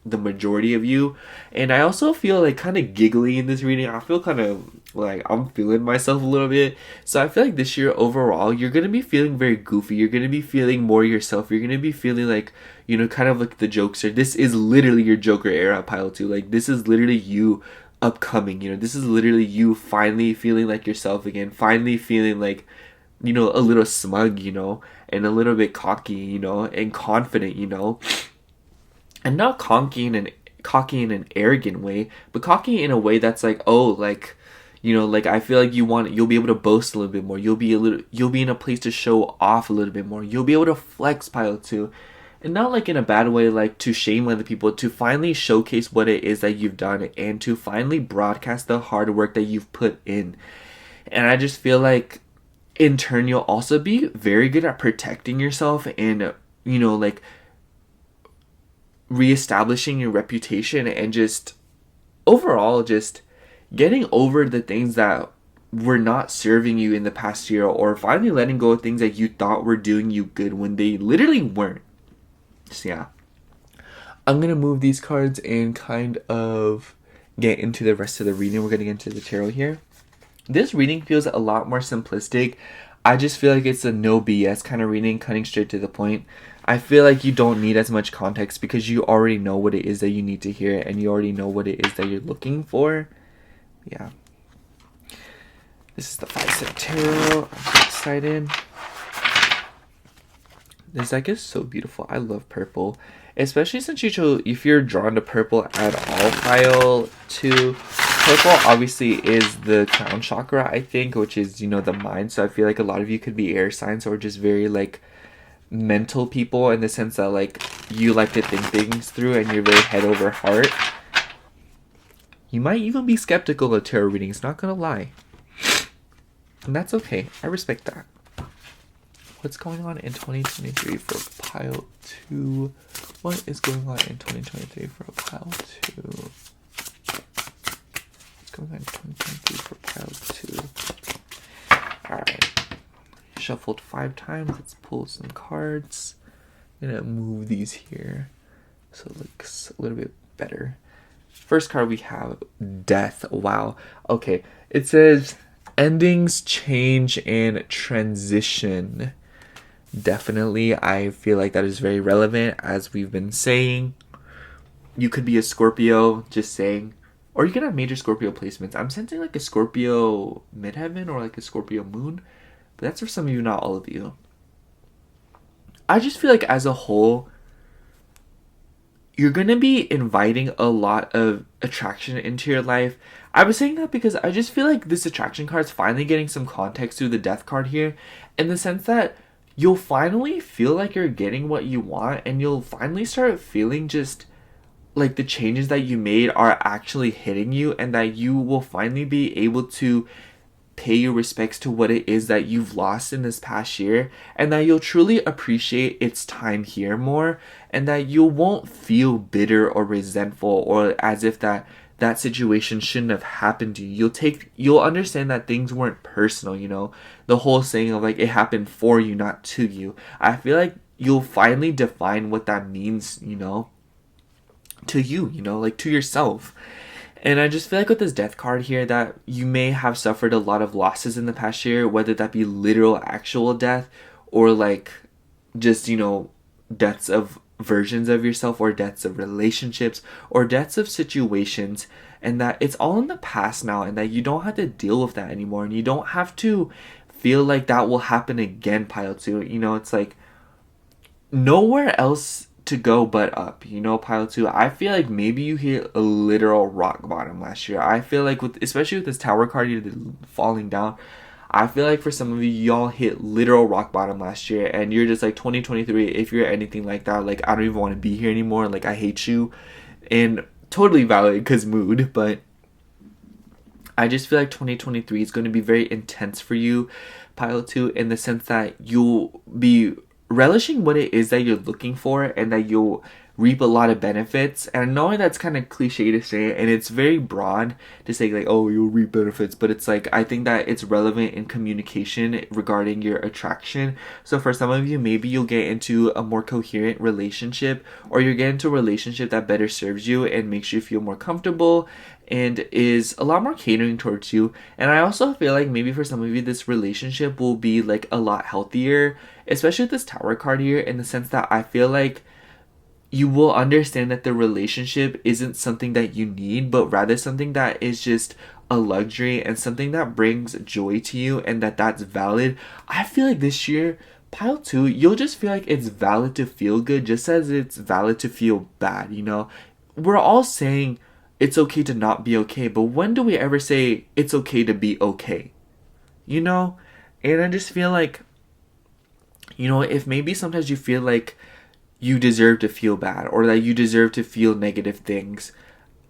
the majority of you. And I also feel like kind of giggly in this reading. I feel kind of like I'm feeling myself a little bit. So I feel like this year overall you're gonna be feeling very goofy. You're gonna be feeling more yourself. You're gonna be feeling like, you know, kind of like the jokester. This is literally your Joker era, pile two. Like this is literally you upcoming. You know, this is literally you finally feeling like yourself again, finally feeling like, you know, a little smug, you know, and a little bit cocky, you know, and confident, you know, and not cocky in an arrogant way, but cocky in a way that's like, oh, like, you know, like I feel like you'll be able to boast a little bit more. You'll be in a place to show off a little bit more. You'll be able to flex, pile two, and not like in a bad way, like to shame other people, to finally showcase what it is that you've done and to finally broadcast the hard work that you've put in. And I just feel like in turn you'll also be very good at protecting yourself and, you know, like reestablishing your reputation and just overall just getting over the things that were not serving you in the past year, or finally letting go of things that you thought were doing you good when they literally weren't. So yeah, I'm gonna move these cards and kind of get into the rest of the reading. We're gonna get into the tarot here. This reading feels a lot more simplistic. I just feel like it's a no BS kind of reading, cutting straight to the point. I feel like you don't need as much context because you already know what it is that you need to hear, and you already know what it is that you're looking for. Yeah. This is the 5-set tarot. I'm so excited. This deck is so beautiful. I love purple. Especially since you chose, if you're drawn to purple at all, pile 2. Purple obviously is the crown chakra, I think, which is, you know, the mind. So I feel like a lot of you could be air signs or just very, like, mental people in the sense that, like, you like to think things through and you're very head over heart. You might even be skeptical of tarot readings, not gonna lie. And that's okay. I respect that. What's going on in 2023 for pile 2? What is going on in 2023 for pile 2? What's going on in 2023 for pile 2? Alright. Shuffled 5 times. Let's pull some cards. I'm gonna move these here so it looks a little bit better. First card we have Death. Wow. Okay. It says endings, change, and transition. Definitely, I feel like that is very relevant, as we've been saying. You could be a Scorpio, just saying. Or you could have major Scorpio placements. I'm sensing like a Scorpio midheaven or like a Scorpio moon. But that's for some of you, not all of you. I just feel like as a whole, you're going to be inviting a lot of attraction into your life. I was saying that because I just feel like this attraction card is finally getting some context through the Death card here, in the sense that you'll finally feel like you're getting what you want, and you'll finally start feeling just like the changes that you made are actually hitting you, and that you will finally be able to pay your respects to what it is that you've lost in this past year, and that you'll truly appreciate its time here more, and that you won't feel bitter or resentful or as if that situation shouldn't have happened to you. You'll understand that things weren't personal, you know, the whole saying of like it happened for you, not to you. I feel like you'll finally define what that means, you know, to you, you know, like to yourself. And I just feel like with this Death card here that you may have suffered a lot of losses in the past year, whether that be literal actual death or like just, you know, deaths of versions of yourself, or deaths of relationships, or deaths of situations, and that it's all in the past now, and that you don't have to deal with that anymore, and you don't have to feel like that will happen again, pile 2. You know, it's like nowhere else to go but up, you know, pile 2. I feel like maybe you hit a literal rock bottom last year. I feel like especially with this Tower card here falling down, I feel like for some of you, y'all hit literal rock bottom last year, and you're just like 2023, if you're anything like that, like I don't even want to be here anymore, like I hate you, and totally valid because mood, but I just feel like 2023 is going to be very intense for you, pile 2, in the sense that you'll be relishing what it is that you're looking for, and that you'll reap a lot of benefits. And knowing that's kind of cliche to say, and it's very broad to say like, oh, you'll reap benefits, but it's like, I think that it's relevant in communication regarding your attraction. So for some of you, maybe you'll get into a more coherent relationship, or you'll get into a relationship that better serves you and makes you feel more comfortable and is a lot more catering towards you. And I also feel like maybe for some of you, this relationship will be like a lot healthier, especially with this Tower card here, in the sense that I feel like you will understand that the relationship isn't something that you need, but rather something that is just a luxury and something that brings joy to you, and that's valid. I feel like this year, pile 2, you'll just feel like it's valid to feel good just as it's valid to feel bad, you know? We're all saying it's okay to not be okay, but when do we ever say it's okay to be okay? You know? And I just feel like, you know, if maybe sometimes you feel like you deserve to feel bad or that you deserve to feel negative things,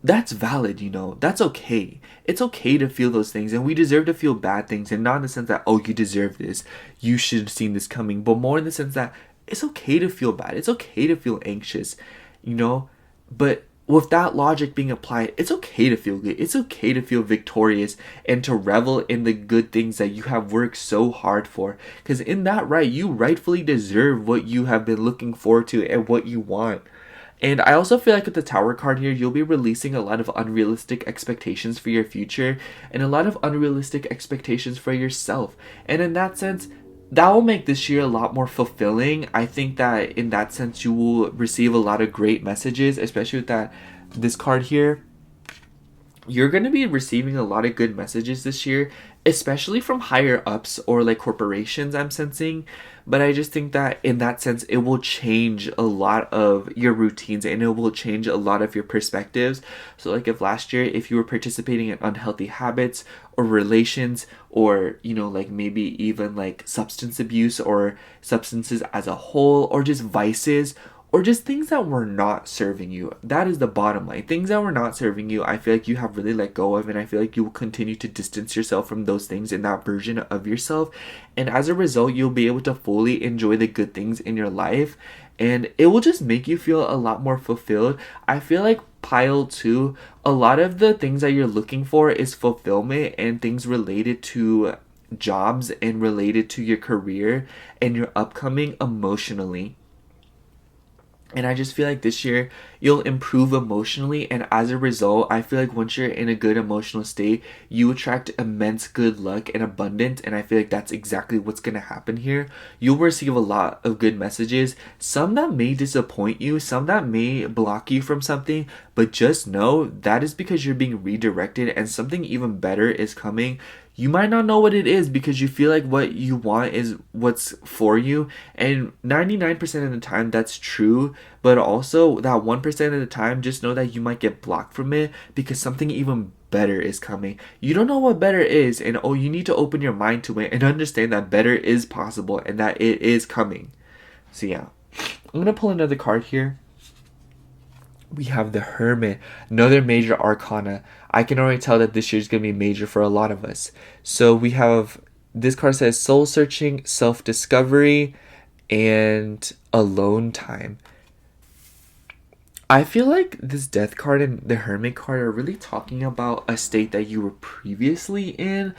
that's valid, you know. That's okay. It's okay to feel those things, and we deserve to feel bad things, and not in the sense that, oh, you deserve this, you should have seen this coming, but more in the sense that it's okay to feel bad. It's okay to feel anxious, you know. But with that logic being applied, it's okay to feel good. It's okay to feel victorious and to revel in the good things that you have worked so hard for. Because in that right, you rightfully deserve what you have been looking forward to and what you want. And I also feel like with the Tower card here, you'll be releasing a lot of unrealistic expectations for your future and a lot of unrealistic expectations for yourself. And in that sense, that will make this year a lot more fulfilling. I think that in that sense, you will receive a lot of great messages, especially with this card here. You're going to be receiving a lot of good messages this year, especially from higher ups or like corporations, I'm sensing. But I just think that in that sense, it will change a lot of your routines and it will change a lot of your perspectives. So like if last year, if you were participating in unhealthy habits or relations, or, you know, like maybe even like substance abuse or substances as a whole, or just vices, or just things that were not serving you. That is the bottom line. Things that were not serving you, I feel like you have really let go of, and I feel like you will continue to distance yourself from those things and that version of yourself. And as a result, you'll be able to fully enjoy the good things in your life, and it will just make you feel a lot more fulfilled. I feel like pile 2, a lot of the things that you're looking for is fulfillment and things related to jobs and related to your career and your upcoming emotionally. And I just feel like this year you'll improve emotionally, and as a result, I feel like once you're in a good emotional state, you attract immense good luck and abundance, and I feel like that's exactly what's going to happen here. You'll receive a lot of good messages, some that may disappoint you, some that may block you from something, but just know that is because you're being redirected and something even better is coming. You might not know what it is because you feel like what you want is what's for you, and 99% of the time that's true, but also that 1% of the time, just know that you might get blocked from it because something even better is coming. You don't know what better is, and oh, you need to open your mind to it and understand that better is possible and that it is coming. So yeah, I'm gonna pull another card here. We have the Hermit, another major arcana. I can already tell that this year is going to be major for a lot of us. So we have, this card says soul searching, self-discovery, and alone time. I feel like this Death card and the Hermit card are really talking about a state that you were previously in.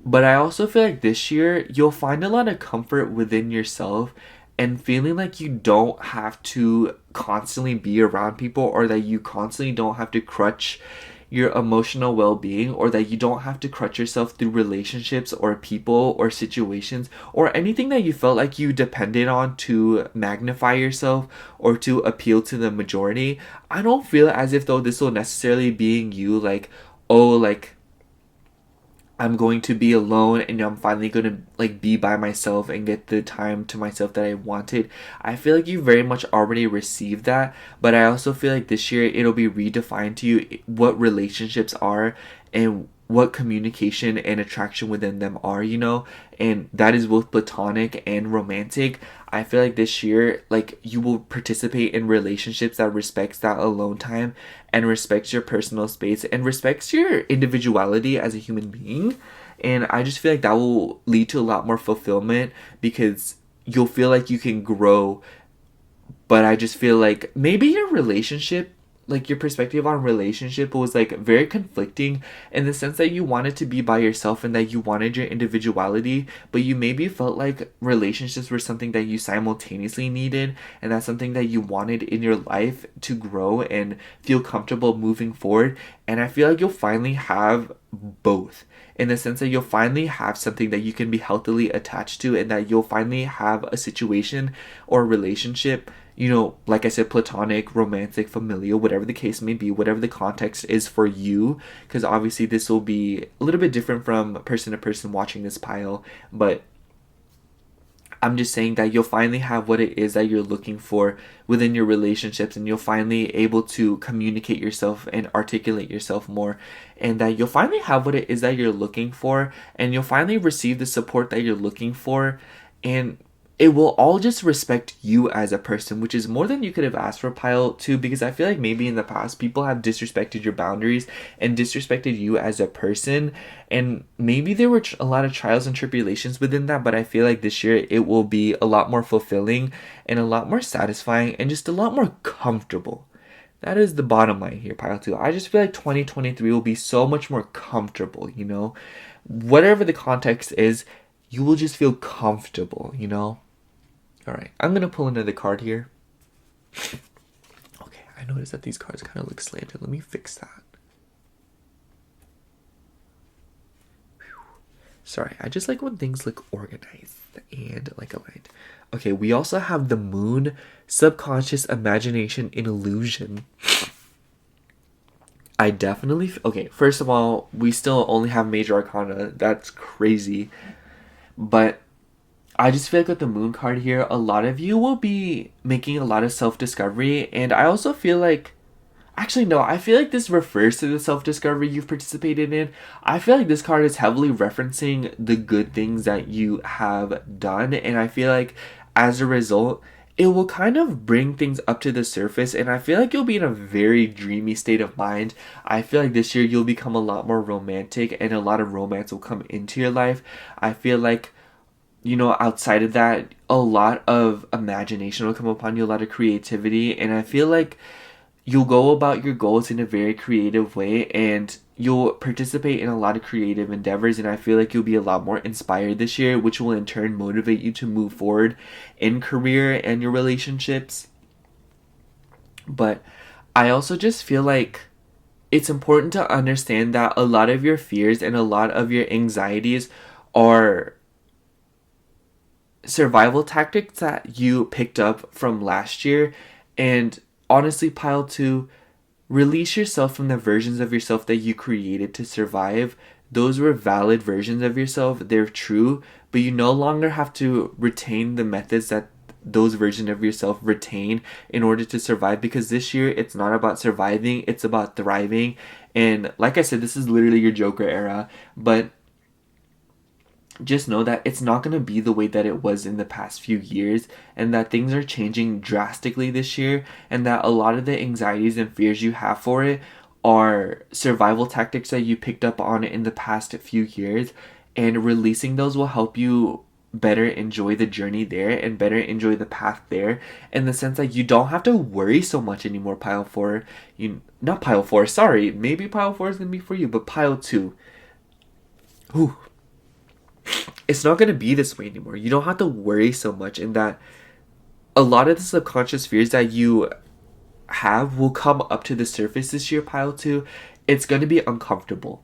But I also feel like this year you'll find a lot of comfort within yourself and feeling like you don't have to constantly be around people, or that you constantly don't have to crutch your emotional well-being, or that you don't have to crutch yourself through relationships or people or situations or anything that you felt like you depended on to magnify yourself or to appeal to the majority. I don't feel as if though this will necessarily being you like, oh, like I'm going to be alone and I'm finally going to like be by myself and get the time to myself that I wanted. I feel like you very much already received that, but I also feel like this year it'll be redefined to you what relationships are and what communication and attraction within them are, you know, and that is both platonic and romantic. I feel like this year, like, you will participate in relationships that respects that alone time and respects your personal space and respects your individuality as a human being. And I just feel like that will lead to a lot more fulfillment because you'll feel like you can grow. But I just feel like maybe your relationship, like your perspective on relationship was like very conflicting in the sense that you wanted to be by yourself and that you wanted your individuality, but you maybe felt like relationships were something that you simultaneously needed, and that's something that you wanted in your life to grow and feel comfortable moving forward. And I feel like you'll finally have both, in the sense that you'll finally have something that you can be healthily attached to, and that you'll finally have a situation or relationship you know, like I said, platonic, romantic, familial, whatever the case may be, whatever the context is for you, because obviously this will be a little bit different from person to person watching this pile, but I'm just saying that you'll finally have what it is that you're looking for within your relationships, and you'll finally able to communicate yourself and articulate yourself more, and that you'll finally have what it is that you're looking for, and you'll finally receive the support that you're looking for, and it will all just respect you as a person, which is more than you could have asked for, pile 2, because I feel like maybe in the past people have disrespected your boundaries and disrespected you as a person, and maybe there were a lot of trials and tribulations within that, but I feel like this year it will be a lot more fulfilling and a lot more satisfying and just a lot more comfortable. That is the bottom line here, pile 2. I just feel like 2023 will be so much more comfortable, you know? Whatever the context is, you will just feel comfortable, you know? Alright, I'm going to pull another card here. Okay, I noticed that these cards kind of look slanted. Let me fix that. Whew. Sorry, I just like when things look organized and like aligned. Okay, we also have the Moon, Subconscious, Imagination, and Illusion. I definitely... Okay, first of all, we still only have Major Arcana. That's crazy. But I just feel like with the Moon card here, a lot of you will be making a lot of self-discovery. And I also feel like... Actually, no, I feel like this refers to the self-discovery you've participated in. I feel like this card is heavily referencing the good things that you have done. And I feel like as a result, it will kind of bring things up to the surface. And I feel like you'll be in a very dreamy state of mind. I feel like this year you'll become a lot more romantic and a lot of romance will come into your life. I feel like, you know, outside of that, a lot of imagination will come upon you, a lot of creativity. And I feel like you'll go about your goals in a very creative way, and you'll participate in a lot of creative endeavors, and I feel like you'll be a lot more inspired this year, which will in turn motivate you to move forward in career and your relationships. But I also just feel like it's important to understand that a lot of your fears and a lot of your anxieties are survival tactics that you picked up from last year. And honestly, pile 2, release yourself from the versions of yourself that you created to survive. Those were valid versions of yourself. They're true, but you no longer have to retain the methods that those versions of yourself retain in order to survive, because this year it's not about surviving, it's about thriving. And like I said, this is literally your Joker era, but just know that it's not going to be the way that it was in the past few years, and that things are changing drastically this year, and that a lot of the anxieties and fears you have for it are survival tactics that you picked up on in the past few years, and releasing those will help you better enjoy the journey there and better enjoy the path there, in the sense that you don't have to worry so much anymore, pile 4. Not pile 4, sorry, maybe pile 4 is going to be for you, but pile 2. Ooh. It's not going to be this way anymore. You don't have to worry so much, and that a lot of the subconscious fears that you have will come up to the surface this year, pile 2. It's going to be uncomfortable.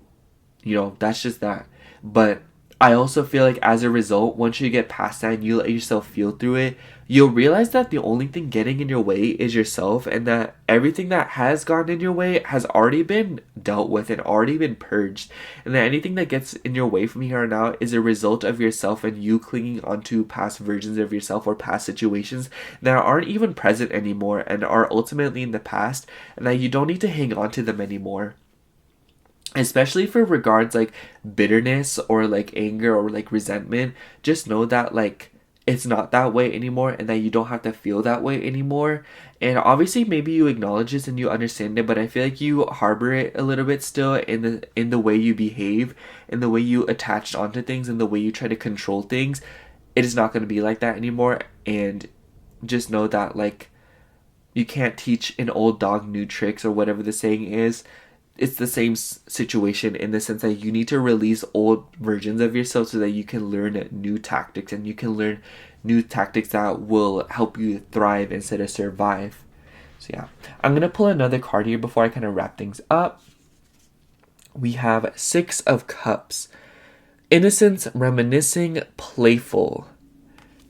You know, that's just that. But I also feel like as a result, once you get past that and you let yourself feel through it, you'll realize that the only thing getting in your way is yourself, and that everything that has gone in your way has already been dealt with and already been purged, and that anything that gets in your way from here on out is a result of yourself and you clinging onto past versions of yourself or past situations that aren't even present anymore and are ultimately in the past, and that you don't need to hang on to them anymore. Especially for regards like bitterness or like anger or like resentment, just know that like it's not that way anymore, and that you don't have to feel that way anymore. And obviously maybe you acknowledge this and you understand it, but I feel like you harbor it a little bit still in the way you behave, in the way you attach onto things, in the way you try to control things. It is not going to be like that anymore. And just know that like you can't teach an old dog new tricks, or whatever the saying is. It's the same situation in the sense that you need to release old versions of yourself so that you can learn new tactics, and you can learn new tactics that will help you thrive instead of survive. So yeah, I'm going to pull another card here before I kind of wrap things up. We have 6 of Cups. Innocence, reminiscing, playful.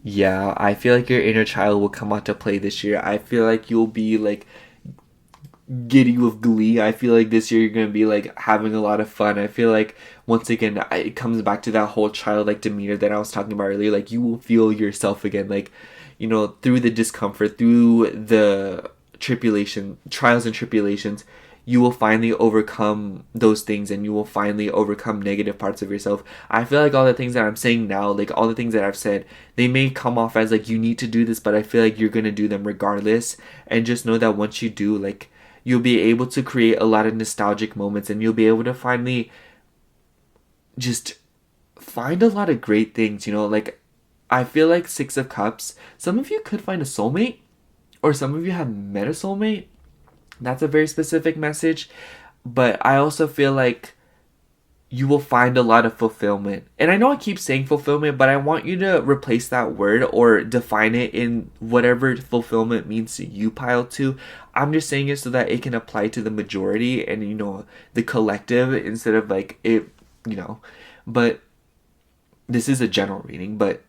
Yeah, I feel like your inner child will come out to play this year. I feel like you'll be like giddy with glee. I feel like this year you're gonna be like having a lot of fun. I feel like once again it comes back to that whole childlike demeanor that I was talking about earlier. Like you will feel yourself again, like, you know, through the discomfort, through the tribulation, trials and tribulations. You will finally overcome those things, and you will finally overcome negative parts of yourself. I feel like all the things that I'm saying now, like all the things that I've said, they may come off as like you need to do this, but I feel like you're gonna do them regardless. And just know that once you do, like, you'll be able to create a lot of nostalgic moments, and you'll be able to finally just find a lot of great things, you know? Like, I feel like Six of Cups, some of you could find a soulmate, or some of you have met a soulmate. That's a very specific message. But I also feel like you will find a lot of fulfillment. And I know I keep saying fulfillment, but I want you to replace that word or define it in whatever fulfillment means to you, pile two. I'm just saying it so that it can apply to the majority and, you know, the collective instead of like it, you know. But this is a general reading, but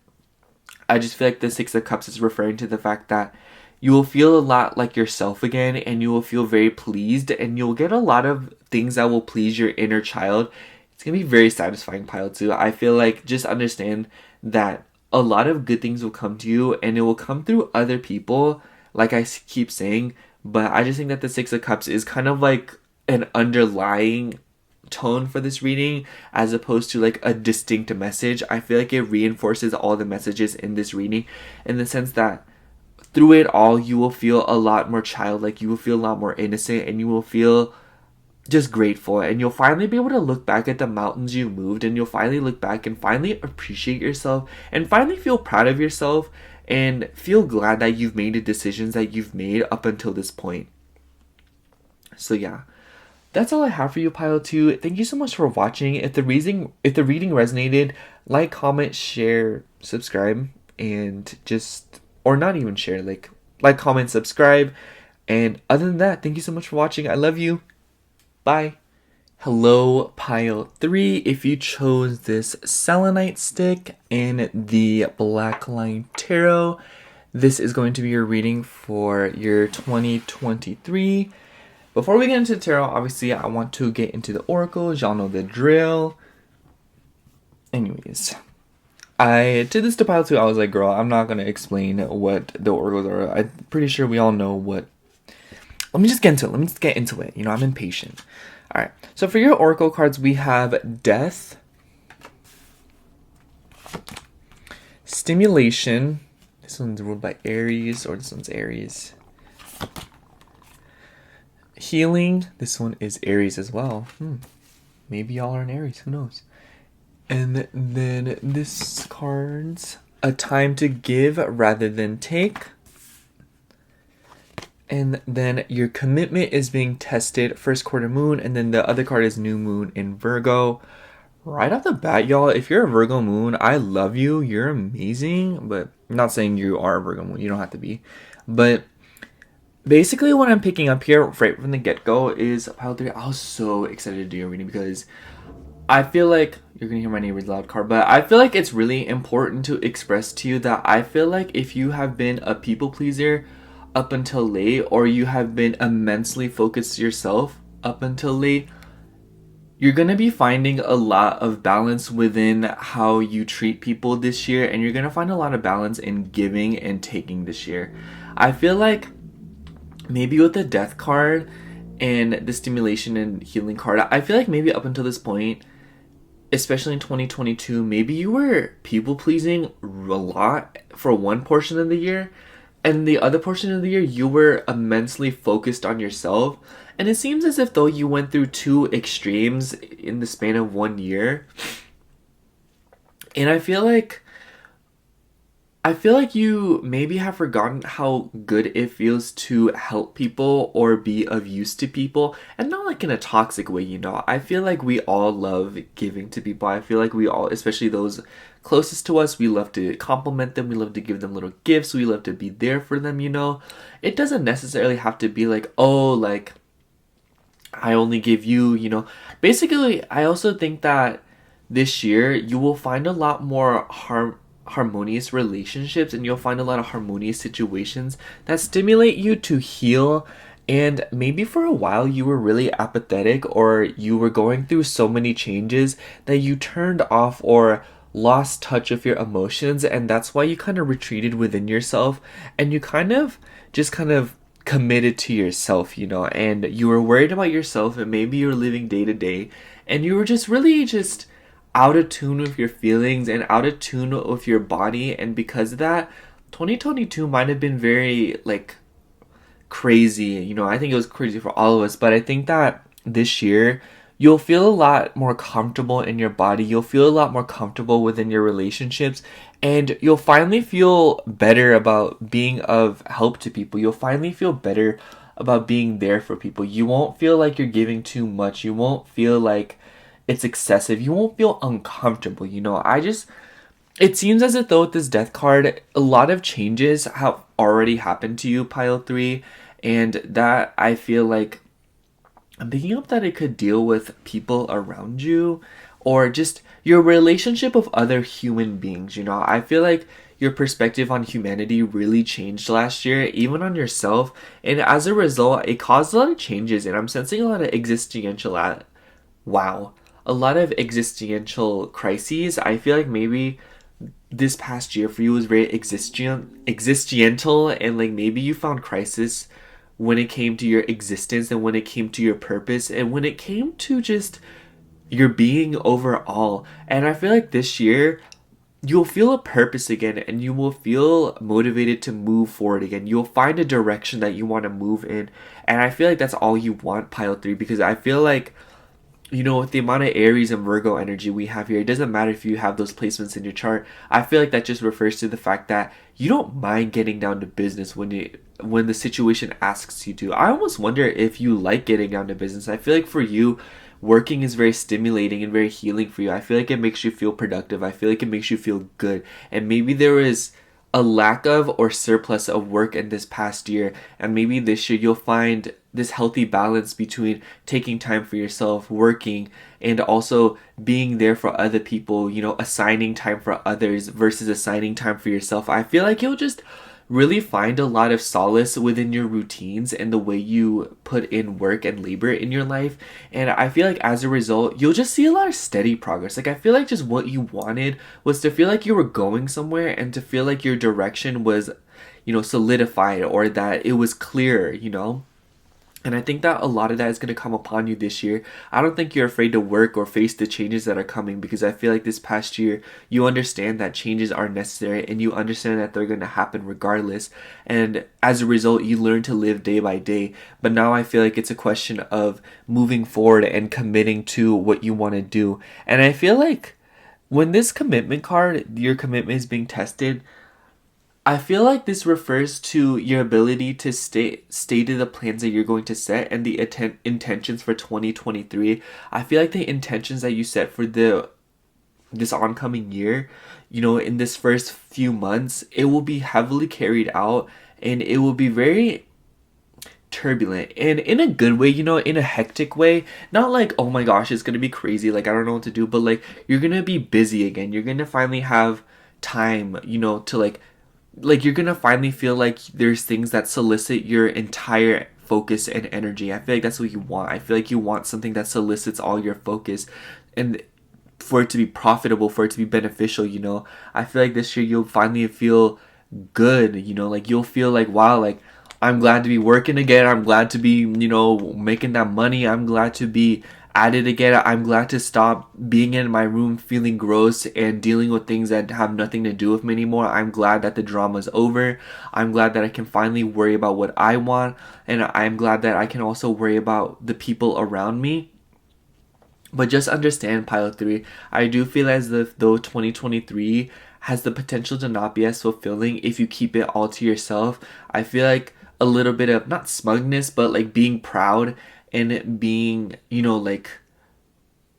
I just feel like the Six of Cups is referring to the fact that you will feel a lot like yourself again, and you will feel very pleased, and you'll get a lot of things that will please your inner child. It's gonna be very satisfying, pile two. I feel like just understand that a lot of good things will come to you, and it will come through other people, like I keep saying. But I just think that the Six of Cups is kind of like an underlying tone for this reading as opposed to like a distinct message. I feel like it reinforces all the messages in this reading in the sense that through it all you will feel a lot more childlike, you will feel a lot more innocent, and you will feel just grateful, and you'll finally be able to look back at the mountains you moved, and you'll finally look back and finally appreciate yourself and finally feel proud of yourself and feel glad that you've made the decisions that you've made up until this point. So yeah, that's all I have for you, pile 2. Thank you so much for watching. If the reading resonated, like, comment, share, subscribe, and just, or not even share, like, comment, subscribe. And other than that, thank you so much for watching. I love you. Bye. Hello, pile 3. If you chose this selenite stick in the Black Line Tarot, this is going to be your reading for year 2023. Before we get into the tarot, obviously, I want to get into the oracles. Y'all know the drill. Anyways, I did this to pile 2. I was like, girl, I'm not going to explain what the oracles are. I'm pretty sure we all know what. Let me just get into it. You know, I'm impatient. All right. So for your oracle cards, we have Death, Stimulation. This one's ruled by Aries, or this one's Aries. Healing. This one is Aries as well. Maybe y'all are an Aries. Who knows? And then this card's A Time to Give Rather Than Take. And then your commitment is being tested, first quarter moon, and then the other card is new moon in Virgo. Right off the bat, y'all, if you're a Virgo moon, I love you. You're amazing, but I'm not saying you are a Virgo moon. You don't have to be. But basically what I'm picking up here right from the get-go is pile 3. I was so excited to do your reading because I feel like, you're going to hear my neighbor's loud car, but I feel like it's really important to express to you that I feel like if you have been a people pleaser up until late, or you have been immensely focused yourself up until late, you're going to be finding a lot of balance within how you treat people this year, and you're going to find a lot of balance in giving and taking this year. I feel like maybe with the Death card and the Stimulation and Healing card, I feel like maybe up until this point, especially in 2022, maybe you were people pleasing a lot for one portion of the year, and the other portion of the year, you were immensely focused on yourself. And it seems as if though you went through two extremes in the span of 1 year. And I feel like you maybe have forgotten how good it feels to help people or be of use to people. And not like in a toxic way, you know. I feel like we all love giving to people. I feel like we all, especially those closest to us, we love to compliment them. We love to give them little gifts. We love to be there for them, you know. It doesn't necessarily have to be like, oh, like, I only give you, you know. Basically, I also think that this year you will find a lot more harmonious relationships, and you'll find a lot of harmonious situations that stimulate you to heal. And maybe for a while you were really apathetic, or you were going through so many changes that you turned off or lost touch of your emotions, and that's why you kind of retreated within yourself, and you kind of committed to yourself, and you were worried about yourself, and maybe you were living day to day, and you were just really just out of tune with your feelings and out of tune with your body. And because of that, 2022 might have been very like crazy. I think it was crazy for all of us, but I think that this year you'll feel a lot more comfortable in your body. You'll feel a lot more comfortable within your relationships, and you'll finally feel better about being of help to people. You'll finally feel better about being there for people. You won't feel like you're giving too much. You won't feel like it's excessive. You won't feel uncomfortable. It seems as if though with this death card, a lot of changes have already happened to you, pile 3, and that I feel like I'm picking up that it could deal with people around you, or just your relationship with other human beings. I feel like your perspective on humanity really changed last year, even on yourself, and as a result, it caused a lot of changes, and I'm sensing a lot of a lot of existential crises. I feel like maybe this past year for you was very existential, and like maybe you found crisis when it came to your existence, and when it came to your purpose, and when it came to just your being overall. And I feel like this year you'll feel a purpose again, and you will feel motivated to move forward again. You'll find a direction that you want to move in, and I feel like that's all you want, pile 3, because I feel like with the amount of Aries and Virgo energy we have here, it doesn't matter if you have those placements in your chart. I feel like that just refers to the fact that you don't mind getting down to business when the situation asks you to. I almost wonder if you like getting down to business. I feel like for you, working is very stimulating and very healing for you. I feel like it makes you feel productive. I feel like it makes you feel good. And maybe there is a lack of or surplus of work in this past year, and maybe this year you'll find this healthy balance between taking time for yourself, working, and also being there for other people, assigning time for others versus assigning time for yourself. I feel like you'll just really find a lot of solace within your routines and the way you put in work and labor in your life. And I feel like as a result, you'll just see a lot of steady progress. Like I feel like just what you wanted was to feel like you were going somewhere, and to feel like your direction was, solidified, or that it was clear. And I think that a lot of that is going to come upon you this year. I don't think you're afraid to work or face the changes that are coming, because I feel like this past year, you understand that changes are necessary, and you understand that they're going to happen regardless. And as a result, you learn to live day by day. But now I feel like it's a question of moving forward and committing to what you want to do. And I feel like when this commitment card, your commitment is being tested, I feel like this refers to your ability to stay to the plans that you're going to set, and the intentions for 2023. I feel like the intentions that you set for this oncoming year, in this first few months, it will be heavily carried out, and it will be very turbulent, and in a good way, in a hectic way. Not like, oh my gosh, it's gonna be crazy, like I don't know what to do, but like you're gonna be busy again. You're gonna finally have time, to like you're gonna finally feel like there's things that solicit your entire focus and energy. I feel like that's what you want. I feel like you want something that solicits all your focus, and for it to be profitable, for it to be beneficial. I feel like this year you'll finally feel good. Like you'll feel like, wow, like I'm glad to be working again. I'm glad to be, making that money. I'm glad to be at it again. I'm glad to stop being in my room feeling gross and dealing with things that have nothing to do with me anymore. I'm glad that the drama's over. I'm glad that I can finally worry about what I want, and I'm glad that I can also worry about the people around me. But just understand, pile 3, I do feel as if though 2023 has the potential to not be as fulfilling if you keep it all to yourself. I feel like a little bit of, not smugness, but like being proud and being, like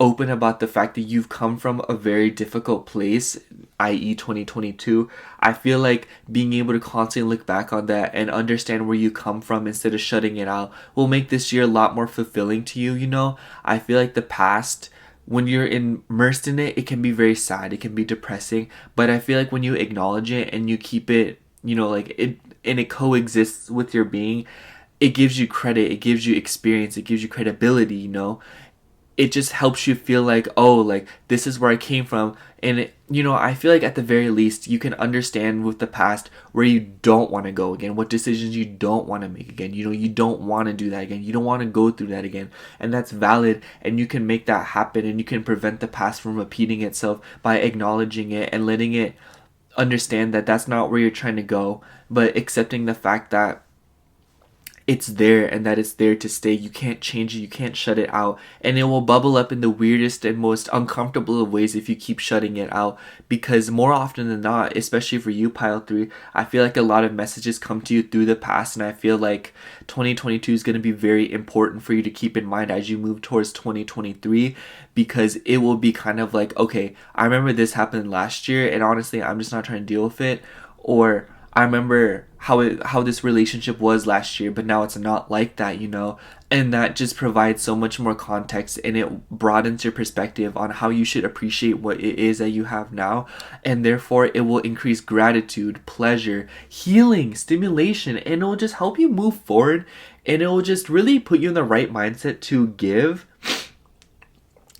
open about the fact that you've come from a very difficult place, i.e. 2022. I feel like being able to constantly look back on that and understand where you come from instead of shutting it out will make this year a lot more fulfilling to you. I feel like the past when you're immersed in it, it can be very sad, it can be depressing, but I feel like when you acknowledge it and you keep it, you know, like it, and it coexists with your being, it gives you credit, it gives you experience, it gives you credibility, you know. It just helps you feel like, oh, like this is where I came from. And it, you know, I feel like at the very least you can understand with the past where you don't want to go again, what decisions you don't want to make again. You know, you don't want to do that again, you don't want to go through that again, and that's valid. And you can make that happen, and you can prevent the past from repeating itself by acknowledging it and letting it understand that that's not where you're trying to go, but accepting the fact that it's there and that it's there to stay. You can't change it, you can't shut it out, and it will bubble up in the weirdest and most uncomfortable of ways if you keep shutting it out. Because more often than not, especially for you, pile 3, I feel like a lot of messages come to you through the past, and I feel like 2022 is going to be very important for you to keep in mind as you move towards 2023, because it will be kind of like, okay, I remember this happened last year and honestly I'm just not trying to deal with it, or I remember how this relationship was last year, but now it's not like that, you know? And that just provides so much more context, and it broadens your perspective on how you should appreciate what it is that you have now. And therefore, it will increase gratitude, pleasure, healing, stimulation, and it will just help you move forward. And it will just really put you in the right mindset to give.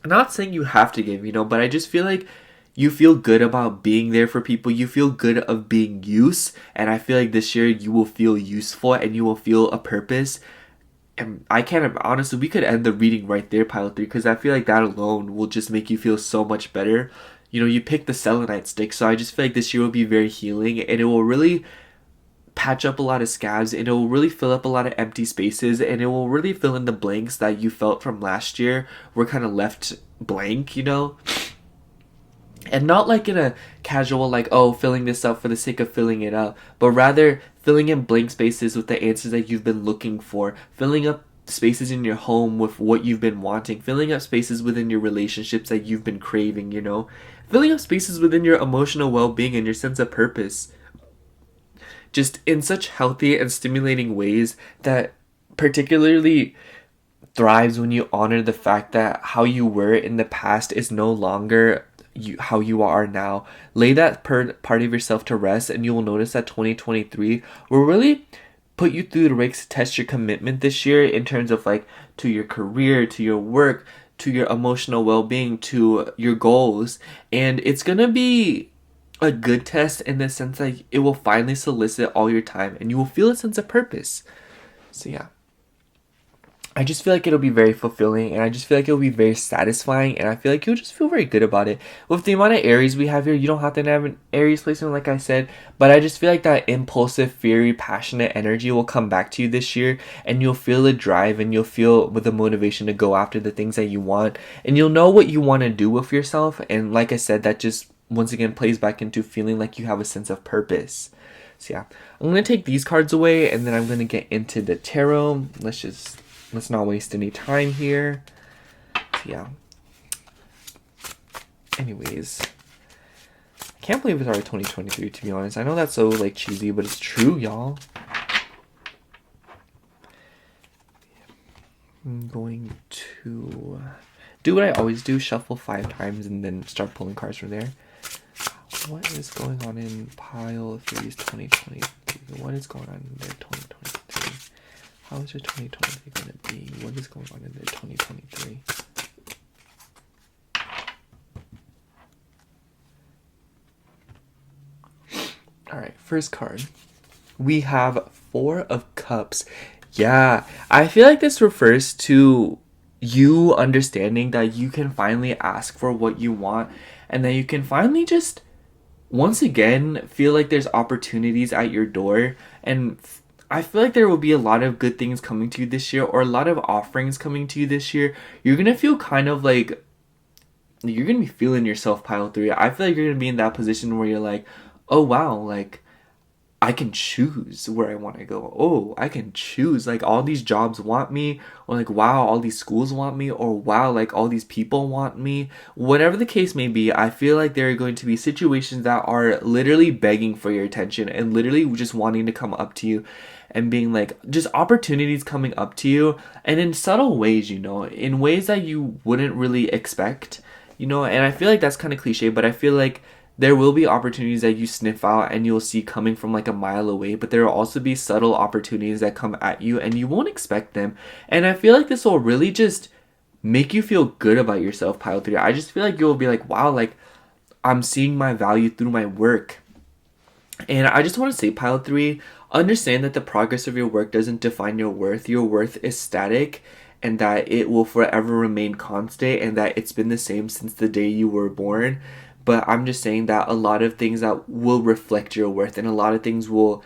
I'm not saying you have to give, you know, but I just feel like you feel good about being there for people. You feel good of being use. And I feel like this year you will feel useful and you will feel a purpose. And I can't, honestly, we could end the reading right there, pile 3, because I feel like that alone will just make you feel so much better. You know, you picked the selenite stick, so I just feel like this year will be very healing, and it will really patch up a lot of scabs, and it will really fill up a lot of empty spaces, and it will really fill in the blanks that you felt from last year were kind of left blank, you know? And not like in a casual, like, oh, filling this up for the sake of filling it up, but rather filling in blank spaces with the answers that you've been looking for, filling up spaces in your home with what you've been wanting, filling up spaces within your relationships that you've been craving, you know, filling up spaces within your emotional well-being and your sense of purpose, just in such healthy and stimulating ways that particularly thrives when you honor the fact that how you were in the past is no longer how you are now. Lay that part of yourself to rest, and you will notice that 2023 will really put you through the rakes to test your commitment this year in terms of like to your career, to your work, to your emotional well-being, to your goals. And it's gonna be a good test in the sense that it will finally solicit all your time and you will feel a sense of purpose. So yeah, I just feel like it'll be very fulfilling, and I just feel like it'll be very satisfying, and I feel like you'll just feel very good about it. With the amount of Aries we have here, you don't have to have an Aries placement like I said, but I just feel like that impulsive, fiery, passionate energy will come back to you this year, and you'll feel the drive, and you'll feel with the motivation to go after the things that you want, and you'll know what you want to do with yourself, and like I said, that just once again plays back into feeling like you have a sense of purpose. So yeah, I'm going to take these cards away, and then I'm going to get into the tarot. Let's not waste any time here. So yeah. Anyways. I can't believe it's already 2023, to be honest. I know that's so like cheesy, but it's true, y'all. I'm going to do what I always do, shuffle 5 times and then start pulling cards from there. What is going on in pile 3's 2023? What is going on in their 2023? How is your 2023 going to be? What is going on in their 2023? Alright, first card. We have 4 of Cups. Yeah, I feel like this refers to you understanding that you can finally ask for what you want, and that you can finally just, once again, feel like there's opportunities at your door, and I feel like there will be a lot of good things coming to you this year, or a lot of offerings coming to you this year. You're going to feel kind of like, you're going to be feeling yourself, pile 3. I feel like you're going to be in that position where you're like, oh wow, like, I can choose where I want to go. Oh, I can choose. Like, all these jobs want me, or like, wow, all these schools want me, or wow, like, all these people want me. Whatever the case may be, I feel like there are going to be situations that are literally begging for your attention and literally just wanting to come up to you and being like, just opportunities coming up to you, and in subtle ways, in ways that you wouldn't really expect, and I feel like that's kind of cliche, but I feel like there will be opportunities that you sniff out and you'll see coming from like a mile away, but there will also be subtle opportunities that come at you and you won't expect them. And I feel like this will really just make you feel good about yourself, pile 3. I just feel like you'll be like, wow, like, I'm seeing my value through my work. And I just want to say, pile 3, understand that the progress of your work doesn't define your worth. Your worth is static, and that it will forever remain constant, and that it's been the same since the day you were born. But I'm just saying that a lot of things that will reflect your worth, and a lot of things will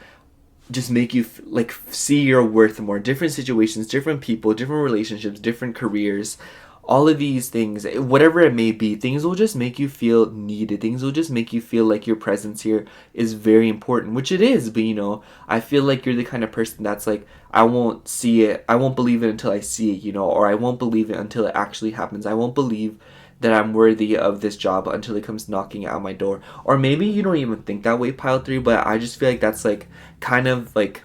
just make you like see your worth more. Different situations, different people, different relationships, different careers, all of these things, whatever it may be, things will just make you feel needed. Things will just make you feel like your presence here is very important, which it is. But I feel like you're the kind of person that's like, I won't see it, I won't believe it until I see it, or I won't believe it until it actually happens. I won't believe that I'm worthy of this job until it comes knocking at my door. Or maybe you don't even think that way, pile 3, but I just feel like that's like kind of like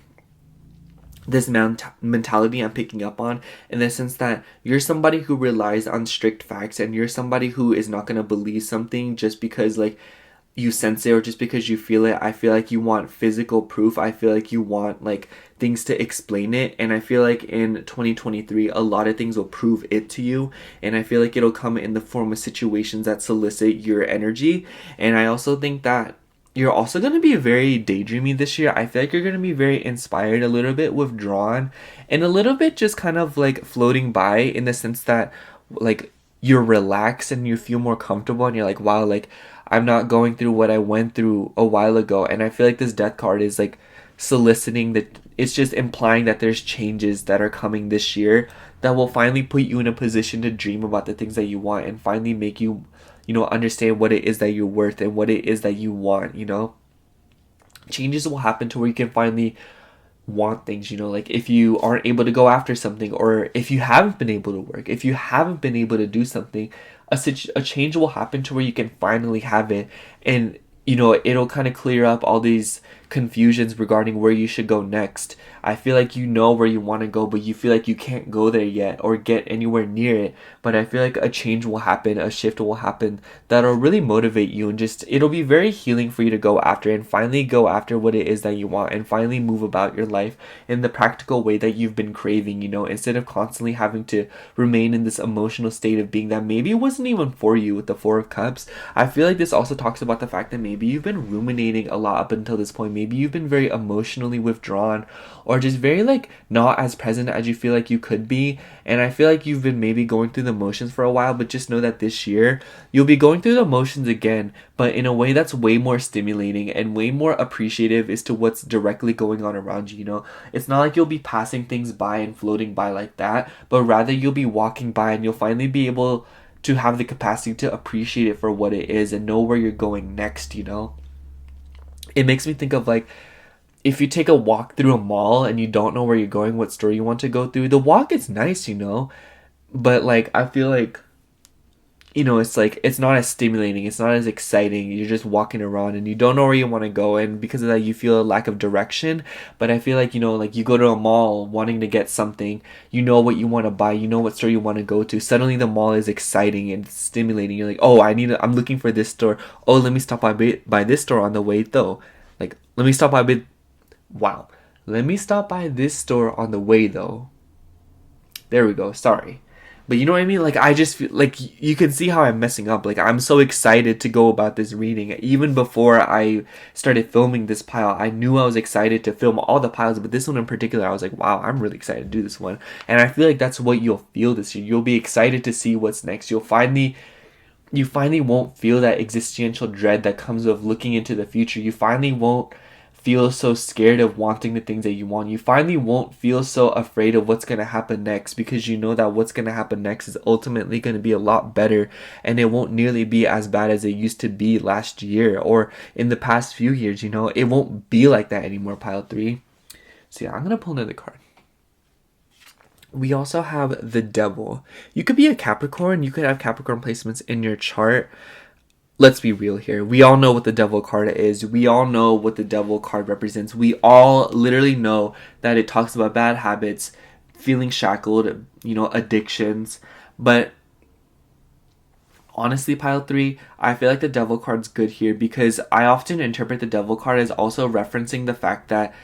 this mentality I'm picking up on, in the sense that you're somebody who relies on strict facts, and you're somebody who is not going to believe something just because like you sense it or just because you feel it. I feel like you want physical proof. I feel like you want like things to explain it, and I feel like in 2023 a lot of things will prove it to you, and I feel like it'll come in the form of situations that solicit your energy. And I also think that you're also going to be very daydreamy this year. I feel like you're going to be very inspired, a little bit withdrawn, and a little bit just kind of like floating by, in the sense that like you're relaxed and you feel more comfortable, and you're like, wow, like I'm not going through what I went through a while ago. And I feel like this death card is like soliciting that, it's just implying that there's changes that are coming this year that will finally put you in a position to dream about the things that you want, and finally make you understand what it is that you're worth and what it is that you want. Changes will happen to where you can finally want things, like if you aren't able to go after something, or if you haven't been able to work, if you haven't been able to do something, a change will happen to where you can finally have it. And it'll kind of clear up all these confusions regarding where you should go next. I feel like you know where you want to go, but you feel like you can't go there yet or get anywhere near it. But I feel like a change will happen, a shift will happen that'll really motivate you, and just it'll be very healing for you to go after, and finally go after what it is that you want, and finally move about your life in the practical way that you've been craving, instead of constantly having to remain in this emotional state of being that maybe it wasn't even for you with the 4 of Cups. I feel like this also talks about the fact that maybe you've been ruminating a lot up until this point. Maybe you've been very emotionally withdrawn, or just very like not as present as you feel like you could be. And I feel like you've been maybe going through the motions for a while, but just know that this year you'll be going through the motions again, but in a way that's way more stimulating and way more appreciative as to what's directly going on around you. It's not like you'll be passing things by and floating by like that, but rather you'll be walking by, and you'll finally be able to have the capacity to appreciate it for what it is and know where you're going next. It makes me think of like, if you take a walk through a mall and you don't know where you're going, what store you want to go through, the walk is nice, but like I feel like it's like it's not as stimulating, it's not as exciting. You're just walking around and you don't know where you want to go, and because of that you feel a lack of direction. But I feel like like you go to a mall wanting to get something, you know what you want to buy, you know what store you want to go to. Suddenly the mall is exciting and stimulating. You're like, oh, I'm looking for this store. Oh, let me stop by this store on the way though. Like, let me stop by this store on the way though. There we go. Sorry. But you know what I mean? Like, I just feel like you can see how I'm messing up. Like, I'm so excited to go about this reading. Even before I started filming this pile, I knew I was excited to film all the piles, but this one in particular, I was like, wow, I'm really excited to do this one. And I feel like that's what you'll feel this year. You'll be excited to see what's next. You finally won't feel that existential dread that comes with looking into the future. You finally won't feel so scared of wanting the things that you want. You finally won't feel so afraid of what's going to happen next, because you know that what's going to happen next is ultimately going to be a lot better, and it won't nearly be as bad as it used to be last year or in the past few years. You know, it won't be like that anymore, pile 3. So yeah, I'm going to pull another card. We also have the Devil. You could be a Capricorn. You could have Capricorn placements in your chart. Let's be real here. We all know what the Devil card is. We all know what the Devil card represents. We all literally know that it talks about bad habits, feeling shackled, you know, addictions. But honestly, pile 3, I feel like the Devil card's good here because I often interpret the Devil card as also referencing the fact that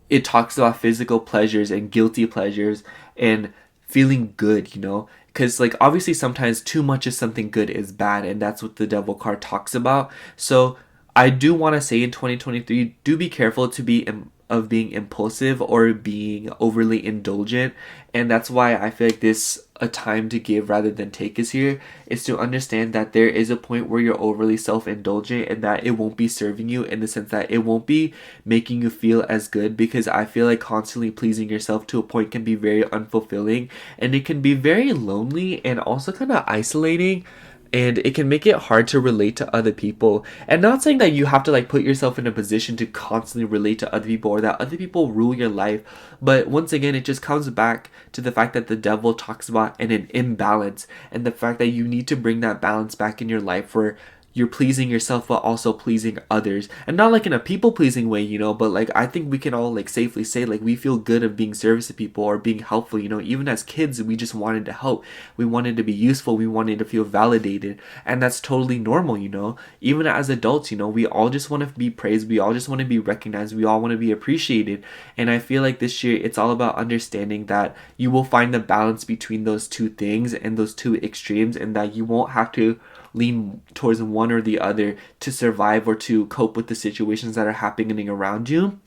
it talks about physical pleasures and guilty pleasures and feeling good, you know? Because, like, obviously sometimes too much of something good is bad, and that's what the Devil card talks about. So I do want to say in 2023, do be careful to be of being impulsive or being overly indulgent. And that's why I feel like this a time to give rather than take is here, is to understand that there is a point where you're overly self-indulgent and that it won't be serving you, in the sense that it won't be making you feel as good, because I feel like constantly pleasing yourself to a point can be very unfulfilling, and it can be very lonely and also kind of isolating, and it can make it hard to relate to other people. And not saying that you have to like put yourself in a position to constantly relate to other people or that other people rule your life, but once again it just comes back to the fact that the Devil talks about an imbalance, and the fact that you need to bring that balance back in your life where you're pleasing yourself while also pleasing others, and not like in a people pleasing way, you know, but like I think we can all like safely say like we feel good of being service to people or being helpful, you know. Even as kids we just wanted to help, we wanted to be useful, we wanted to feel validated, and that's totally normal, you know. Even as adults, you know, we all just want to be praised, we all just want to be recognized, we all want to be appreciated. And I feel like this year it's all about understanding that you will find the balance between those two things and those two extremes, and that you won't have to lean towards one or the other to survive or to cope with the situations that are happening around you.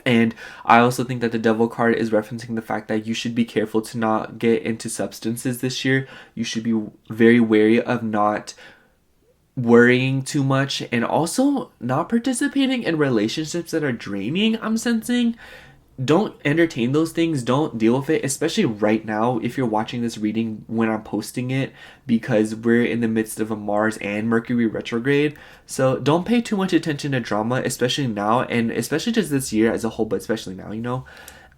And I also think that the Devil card is referencing the fact that you should be careful to not get into substances this year. You should be very wary of not worrying too much, and also not participating in relationships that are draining, I'm sensing. Don't entertain those things, don't deal with it, especially right now if you're watching this reading when I'm posting it, because we're in the midst of a Mars and Mercury retrograde. So don't pay too much attention to drama, especially now, and especially just this year as a whole, but especially now, you know.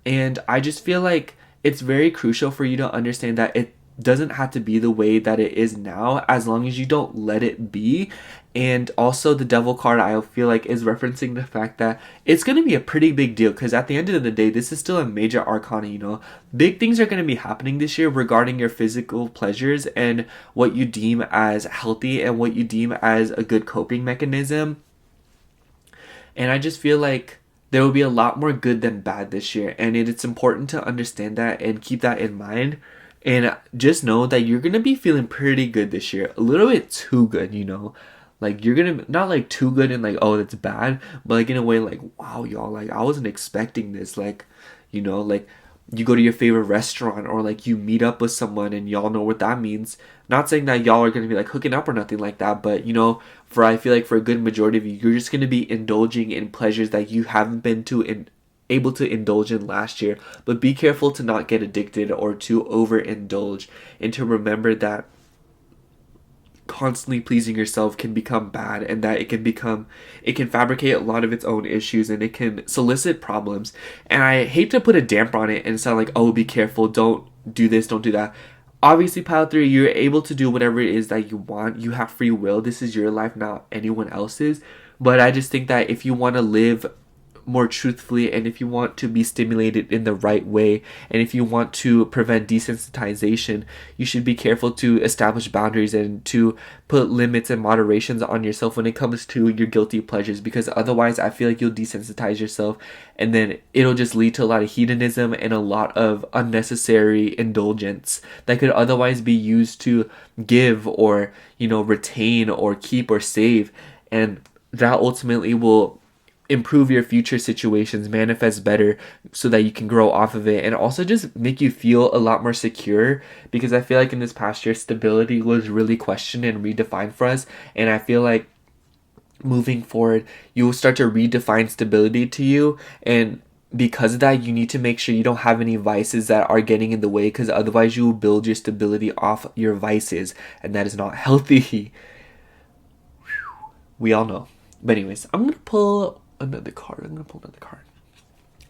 And I just feel like it's very crucial for you to understand that it doesn't have to be the way that it is now, as long as you don't let it be. And also the Devil card, I feel like, is referencing the fact that it's going to be a pretty big deal, because at the end of the day, this is still a major arcana, you know. Big things are going to be happening this year regarding your physical pleasures and what you deem as healthy and what you deem as a good coping mechanism. And I just feel like there will be a lot more good than bad this year, and it's important to understand that and keep that in mind. And just know that you're going to be feeling pretty good this year. A little bit too good, you know. Like, you're going to, not like too good and like, oh, that's bad. But like in a way like, wow, y'all, like I wasn't expecting this. Like, you know, like you go to your favorite restaurant, or like you meet up with someone and y'all know what that means. Not saying that y'all are going to be like hooking up or nothing like that. But, you know, I feel like for a good majority of you, you're just going to be indulging in pleasures that you haven't been able to indulge in last year. But be careful to not get addicted or to overindulge, and to remember that constantly pleasing yourself can become bad, and that it can fabricate a lot of its own issues, and it can solicit problems. And I hate to put a damper on it and sound like, oh, be careful, don't do this, don't do that. Obviously, pile 3, you're able to do whatever it is that you want. You have free will. This is your life, not anyone else's. But I just think that if you want to live more truthfully, and if you want to be stimulated in the right way, and if you want to prevent desensitization, you should be careful to establish boundaries and to put limits and moderations on yourself when it comes to your guilty pleasures, because otherwise I feel like you'll desensitize yourself, and then it'll just lead to a lot of hedonism and a lot of unnecessary indulgence that could otherwise be used to give, or, you know, retain or keep or save, and that ultimately will improve your future situations, manifest better, so that you can grow off of it, and also just make you feel a lot more secure. Because I feel like in this past year, stability was really questioned and redefined for us, and I feel like moving forward, you will start to redefine stability to you. And because of that, you need to make sure you don't have any vices that are getting in the way, because otherwise you will build your stability off your vices, and that is not healthy. We all know. But anyways, I'm gonna pull another card.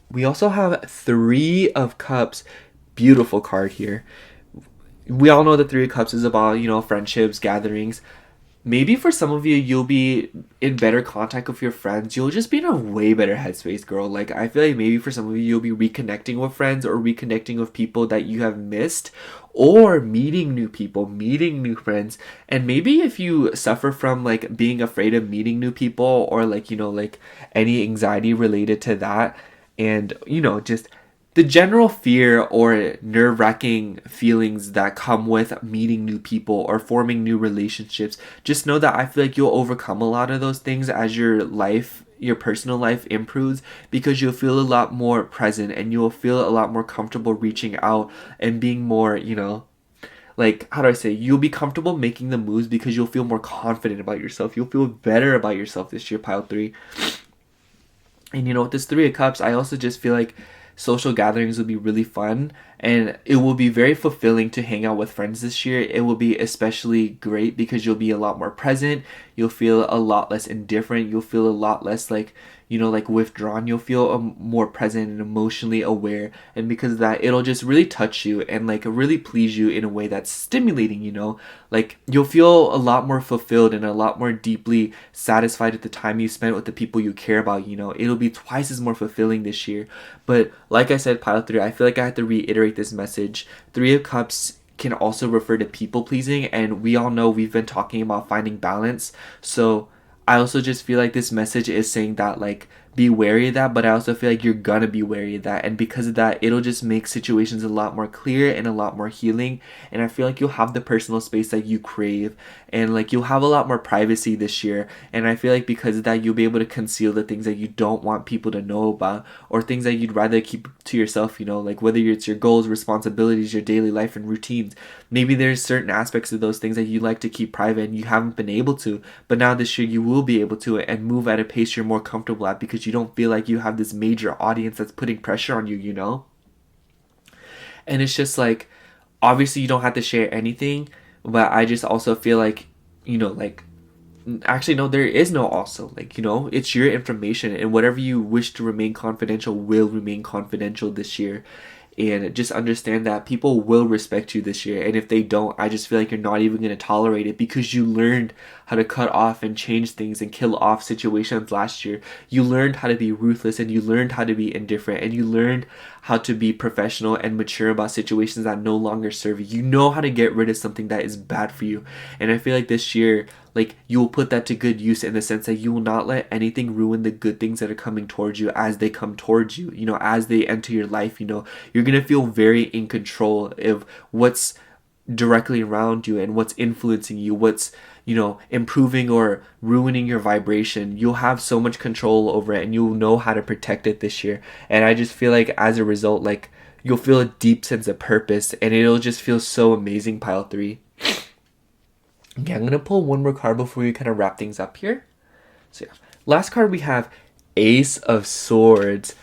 We also have Three of Cups. Beautiful card here. We all know the Three of Cups is about, friendships, gatherings. Maybe for some of you, you'll be in better contact with your friends. You'll just be in a way better headspace, girl. Like, I feel like maybe for some of you, you'll be reconnecting with friends or reconnecting with people that you have missed, or meeting new people, meeting new friends. And maybe if you suffer from like being afraid of meeting new people, or like, like any anxiety related to that, and, just the general fear or nerve-wracking feelings that come with meeting new people or forming new relationships, just know that I feel like you'll overcome a lot of those things as your personal life improves, because you'll feel a lot more present and you'll feel a lot more comfortable reaching out and being more, like, how do I say, you'll be comfortable making the moves because you'll feel more confident about yourself. You'll feel better about yourself this year, pile 3. And with this Three of Cups, I also just feel like social gatherings will be really fun, and it will be very fulfilling to hang out with friends this year. It will be especially great because you'll be a lot more present. You'll feel a lot less indifferent. You'll feel a lot less like, like withdrawn. You'll feel more present and emotionally aware. And because of that, it'll just really touch you and like really please you in a way that's stimulating, like you'll feel a lot more fulfilled and a lot more deeply satisfied at the time you spent with the people you care about. It'll be twice as more fulfilling this year. But like I said, pile 3, I feel like I have to reiterate this message. Three of Cups can also refer to people pleasing, and we all know we've been talking about finding balance. So I also just feel like this message is saying that, like, be wary of that, but I also feel like you're gonna be wary of that, and because of that, it'll just make situations a lot more clear and a lot more healing. And I feel like you'll have the personal space that you crave, and like you'll have a lot more privacy this year. And I feel like because of that, you'll be able to conceal the things that you don't want people to know about, or things that you'd rather keep to yourself, like whether it's your goals, responsibilities, your daily life and routines. Maybe there's certain aspects of those things that you like to keep private and you haven't been able to, but now this year you will be able to, and move at a pace you're more comfortable at, because you don't feel like you have this major audience that's putting pressure on you. And it's just like, obviously you don't have to share anything, but I just also feel like, like, actually no, there is no also, like, it's your information, and whatever you wish to remain confidential will remain confidential this year. And just understand that people will respect you this year, and if they don't, I just feel like you're not even going to tolerate it, because you learned how to cut off and change things and kill off situations last year. You learned how to be ruthless, and you learned how to be indifferent, and you learned how to be professional and mature about situations that no longer serve you. You know how to get rid of something that is bad for you. And I feel like this year, like, you will put that to good use, in the sense that you will not let anything ruin the good things that are coming towards you as they come towards you, as they enter your life. You're going to feel very in control of what's directly around you and what's influencing you, what's, improving or ruining your vibration. You'll have so much control over it, and you'll know how to protect it this year. And I just feel like as a result, like, you'll feel a deep sense of purpose, and it'll just feel so amazing, pile 3. Okay, I'm going to pull one more card before we kind of wrap things up here. So yeah, last card we have Ace of Swords.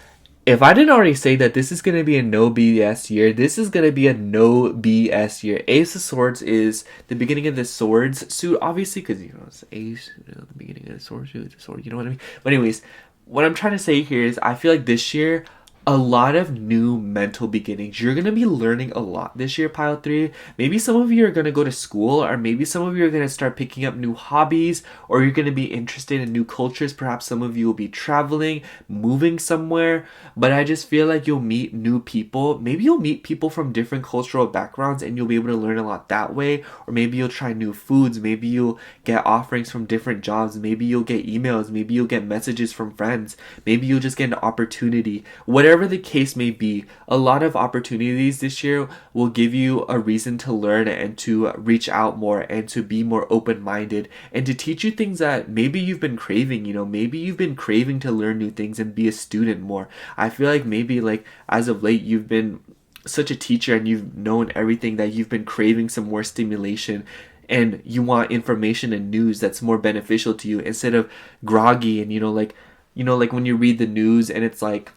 If I didn't already say that this is going to be a no BS year, this is going to be a no BS year. Ace of Swords is the beginning of the swords suit, obviously, because, it's Ace, the beginning of the sword suit, the sword, you know what I mean? But anyways, what I'm trying to say here is I feel like this year, a lot of new mental beginnings. You're going to be learning a lot this year, pile 3. Maybe some of you are going to go to school, or maybe some of you are going to start picking up new hobbies, or you're going to be interested in new cultures. Perhaps some of you will be traveling, moving somewhere. But I just feel like you'll meet new people. Maybe you'll meet people from different cultural backgrounds, and you'll be able to learn a lot that way. Or maybe you'll try new foods. Maybe you'll get offerings from different jobs. Maybe you'll get emails. Maybe you'll get messages from friends. Maybe you'll just get an opportunity. Whatever the case may be, a lot of opportunities this year will give you a reason to learn and to reach out more and to be more open-minded, and to teach you things that maybe you've been craving. Maybe you've been craving to learn new things and be a student more. I feel like maybe, like, as of late, you've been such a teacher and you've known everything that you've been craving some more stimulation. and you want information and news that's more beneficial to you instead of groggy and like when you read the news and it's like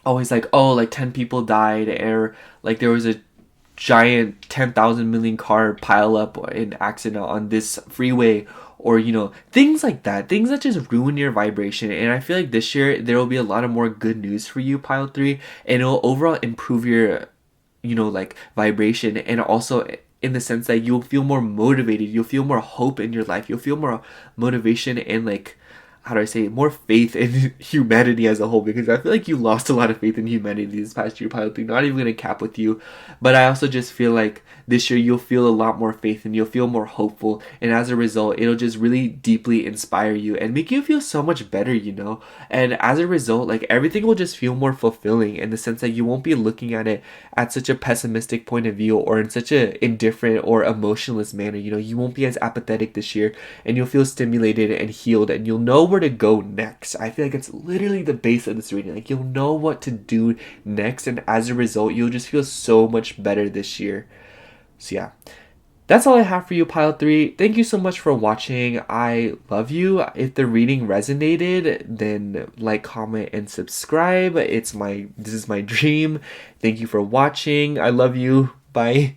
always like, oh, like 10 people died, or like there was a giant 10,000 million car pile up in accident on this freeway, or things like that, things that just ruin your vibration. And I feel like this year there will be a lot of more good news for you, pile 3, and it'll overall improve your like vibration, and also in the sense that you'll feel more motivated, you'll feel more hope in your life, you'll feel more motivation and like, how do I say it, more faith in humanity as a whole, because I feel like you lost a lot of faith in humanity this past year, Pilot 3. Not even gonna cap with you, but I also just feel like this year you'll feel a lot more faith and you'll feel more hopeful, and as a result it'll just really deeply inspire you and make you feel so much better, and as a result, like, everything will just feel more fulfilling in the sense that you won't be looking at it at such a pessimistic point of view or in such a indifferent or emotionless manner. You won't be as apathetic this year, and you'll feel stimulated and healed, and you'll know where to go next. I feel like it's literally the base of this reading. Like, you'll know what to do next, and as a result you'll just feel so much better this year. So yeah, that's all I have for you, Pile 3. Thank you so much for watching. I love you. If the reading resonated, then like, comment, and subscribe. This is my dream. Thank you for watching. I love you. Bye.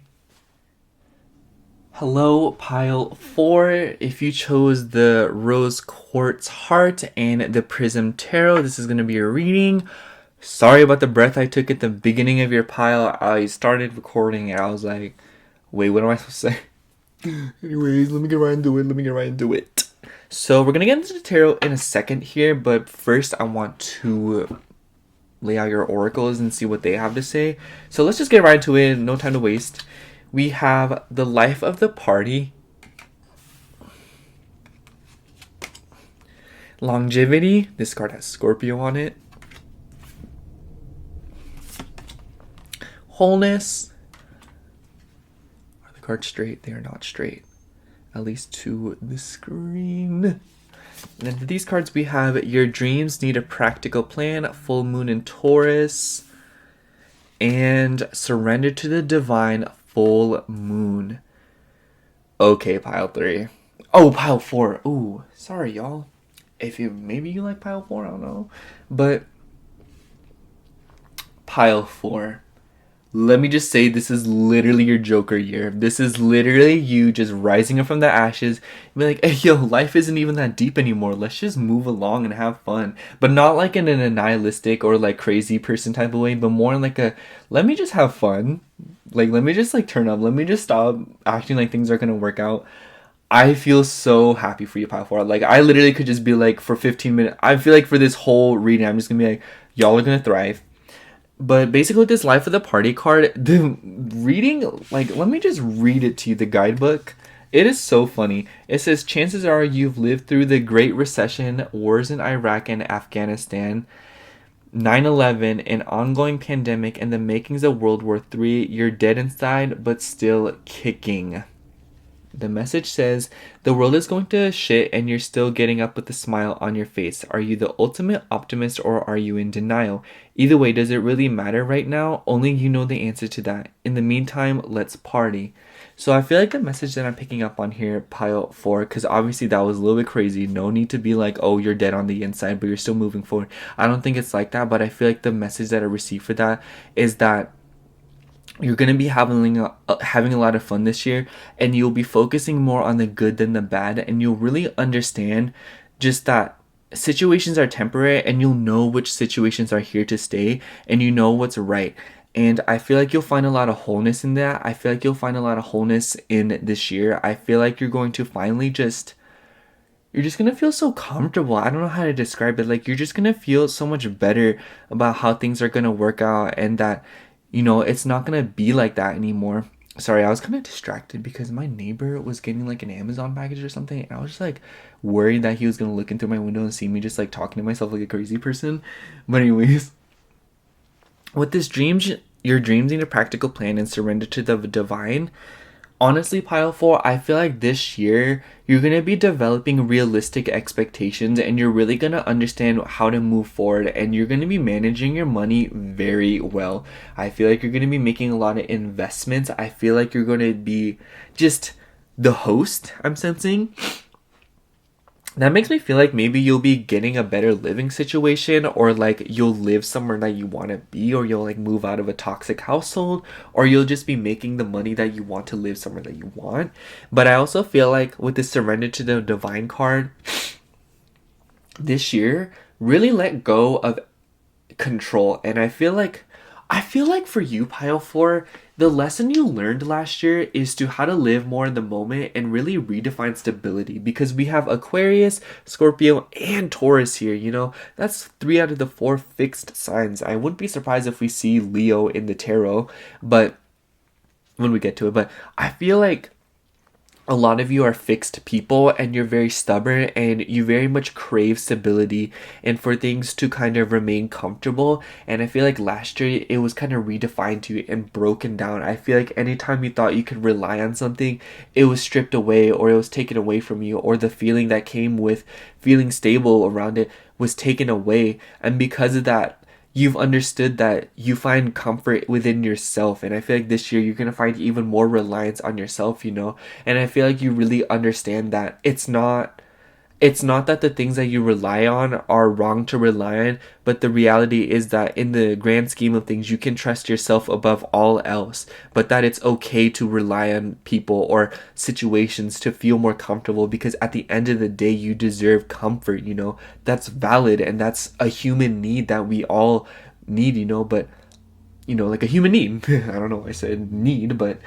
Hello, Pile 4. If you chose the Rose Quartz Heart and the Prism Tarot, this is going to be your reading. Sorry about the breath I took at the beginning of your pile. I started recording and I was like, wait, what am I supposed to say? Anyways, let me get right into it. So we're going to get into the tarot in a second here, but first I want to lay out your oracles and see what they have to say. So let's just get right into it. No time to waste. We have the life of the party, longevity. This card has Scorpio on it. Wholeness. Are the cards straight? They are not straight, at least to the screen. And then for these cards we have your dreams need a practical plan, full moon in Taurus, and surrender to the divine, full moon. Okay, Pile 3. Oh, Pile 4. Ooh, sorry, y'all. Maybe you like Pile 4, I don't know. But Pile 4. Let me just say, this is literally your Joker year. This is literally you just rising up from the ashes and be like, hey, yo, life isn't even that deep anymore. Let's just move along and have fun. But not like in a nihilistic or like crazy person type of way, but more in like a, let me just have fun. Like, let me just like turn up. Let me just stop acting like things are going to work out. I feel so happy for you, Pile 4. Like, I literally could just be like, for 15 minutes, I feel like for this whole reading, I'm just going to be like, y'all are going to thrive. But basically with this life of the party card, the reading, like, let me just read it to you, the guidebook. It is so funny. It says, chances are you've lived through the Great Recession, wars in Iraq and Afghanistan, 9/11, an ongoing pandemic, and the makings of World War III. You're dead inside, but still kicking. The message says, the world is going to shit and you're still getting up with a smile on your face. Are you the ultimate optimist or are you in denial? Either way, does it really matter right now? Only you know the answer to that. In the meantime, let's party. So I feel like the message that I'm picking up on here, Pile 4, because obviously that was a little bit crazy. No need to be like, oh, you're dead on the inside, but you're still moving forward. I don't think it's like that, but I feel like the message that I received for that is that you're going to be having a lot of fun this year, and you'll be focusing more on the good than the bad, and you'll really understand just that situations are temporary, and you'll know which situations are here to stay, and you know what's right. And I feel like you'll find a lot of wholeness in that. I feel like you'll find a lot of wholeness in this year. I feel like you're going to finally you're just going to feel so comfortable. I don't know how to describe it. Like, you're just going to feel so much better about how things are going to work out, and that, it's not going to be like that anymore. Sorry, I was kind of distracted because my neighbor was getting like an Amazon package or something, and I was just like worried that he was going to look in through my window and see me just like talking to myself like a crazy person. But anyways, with this your dreams need a practical plan and surrender to the divine. Honestly, Pile 4, I feel like this year you're going to be developing realistic expectations, and you're really going to understand how to move forward, and you're going to be managing your money very well. I feel like you're going to be making a lot of investments. I feel like you're going to be just the host, I'm sensing. That makes me feel like maybe you'll be getting a better living situation, or like you'll live somewhere that you want to be, or you'll like move out of a toxic household, or you'll just be making the money that you want to live somewhere that you want. But I also feel like with the surrender to the divine card this year, really let go of control. And I feel like for you, Pile 4, the lesson you learned last year is to how to live more in the moment and really redefine stability, because we have Aquarius, Scorpio, and Taurus here, you know? That's 3 out of the 4 fixed signs. I wouldn't be surprised if we see Leo in the tarot, but when we get to it, but I feel like a lot of you are fixed people and you're very stubborn and you very much crave stability and for things to kind of remain comfortable. And I feel like last year it was kind of redefined to you and broken down. I feel like anytime you thought you could rely on something, it was stripped away or it was taken away from you, or the feeling that came with feeling stable around it was taken away. And because of that, you've understood that you find comfort within yourself. And I feel like this year you're going to find even more reliance on yourself, you know? And I feel like you really understand that it's not that the things that you rely on are wrong to rely on, but the reality is that in the grand scheme of things, you can trust yourself above all else, but that it's okay to rely on people or situations to feel more comfortable, because at the end of the day, you deserve comfort, you know? That's valid and that's a human need that we all need, you know? But, you know, like a human need. I don't know why I said need, but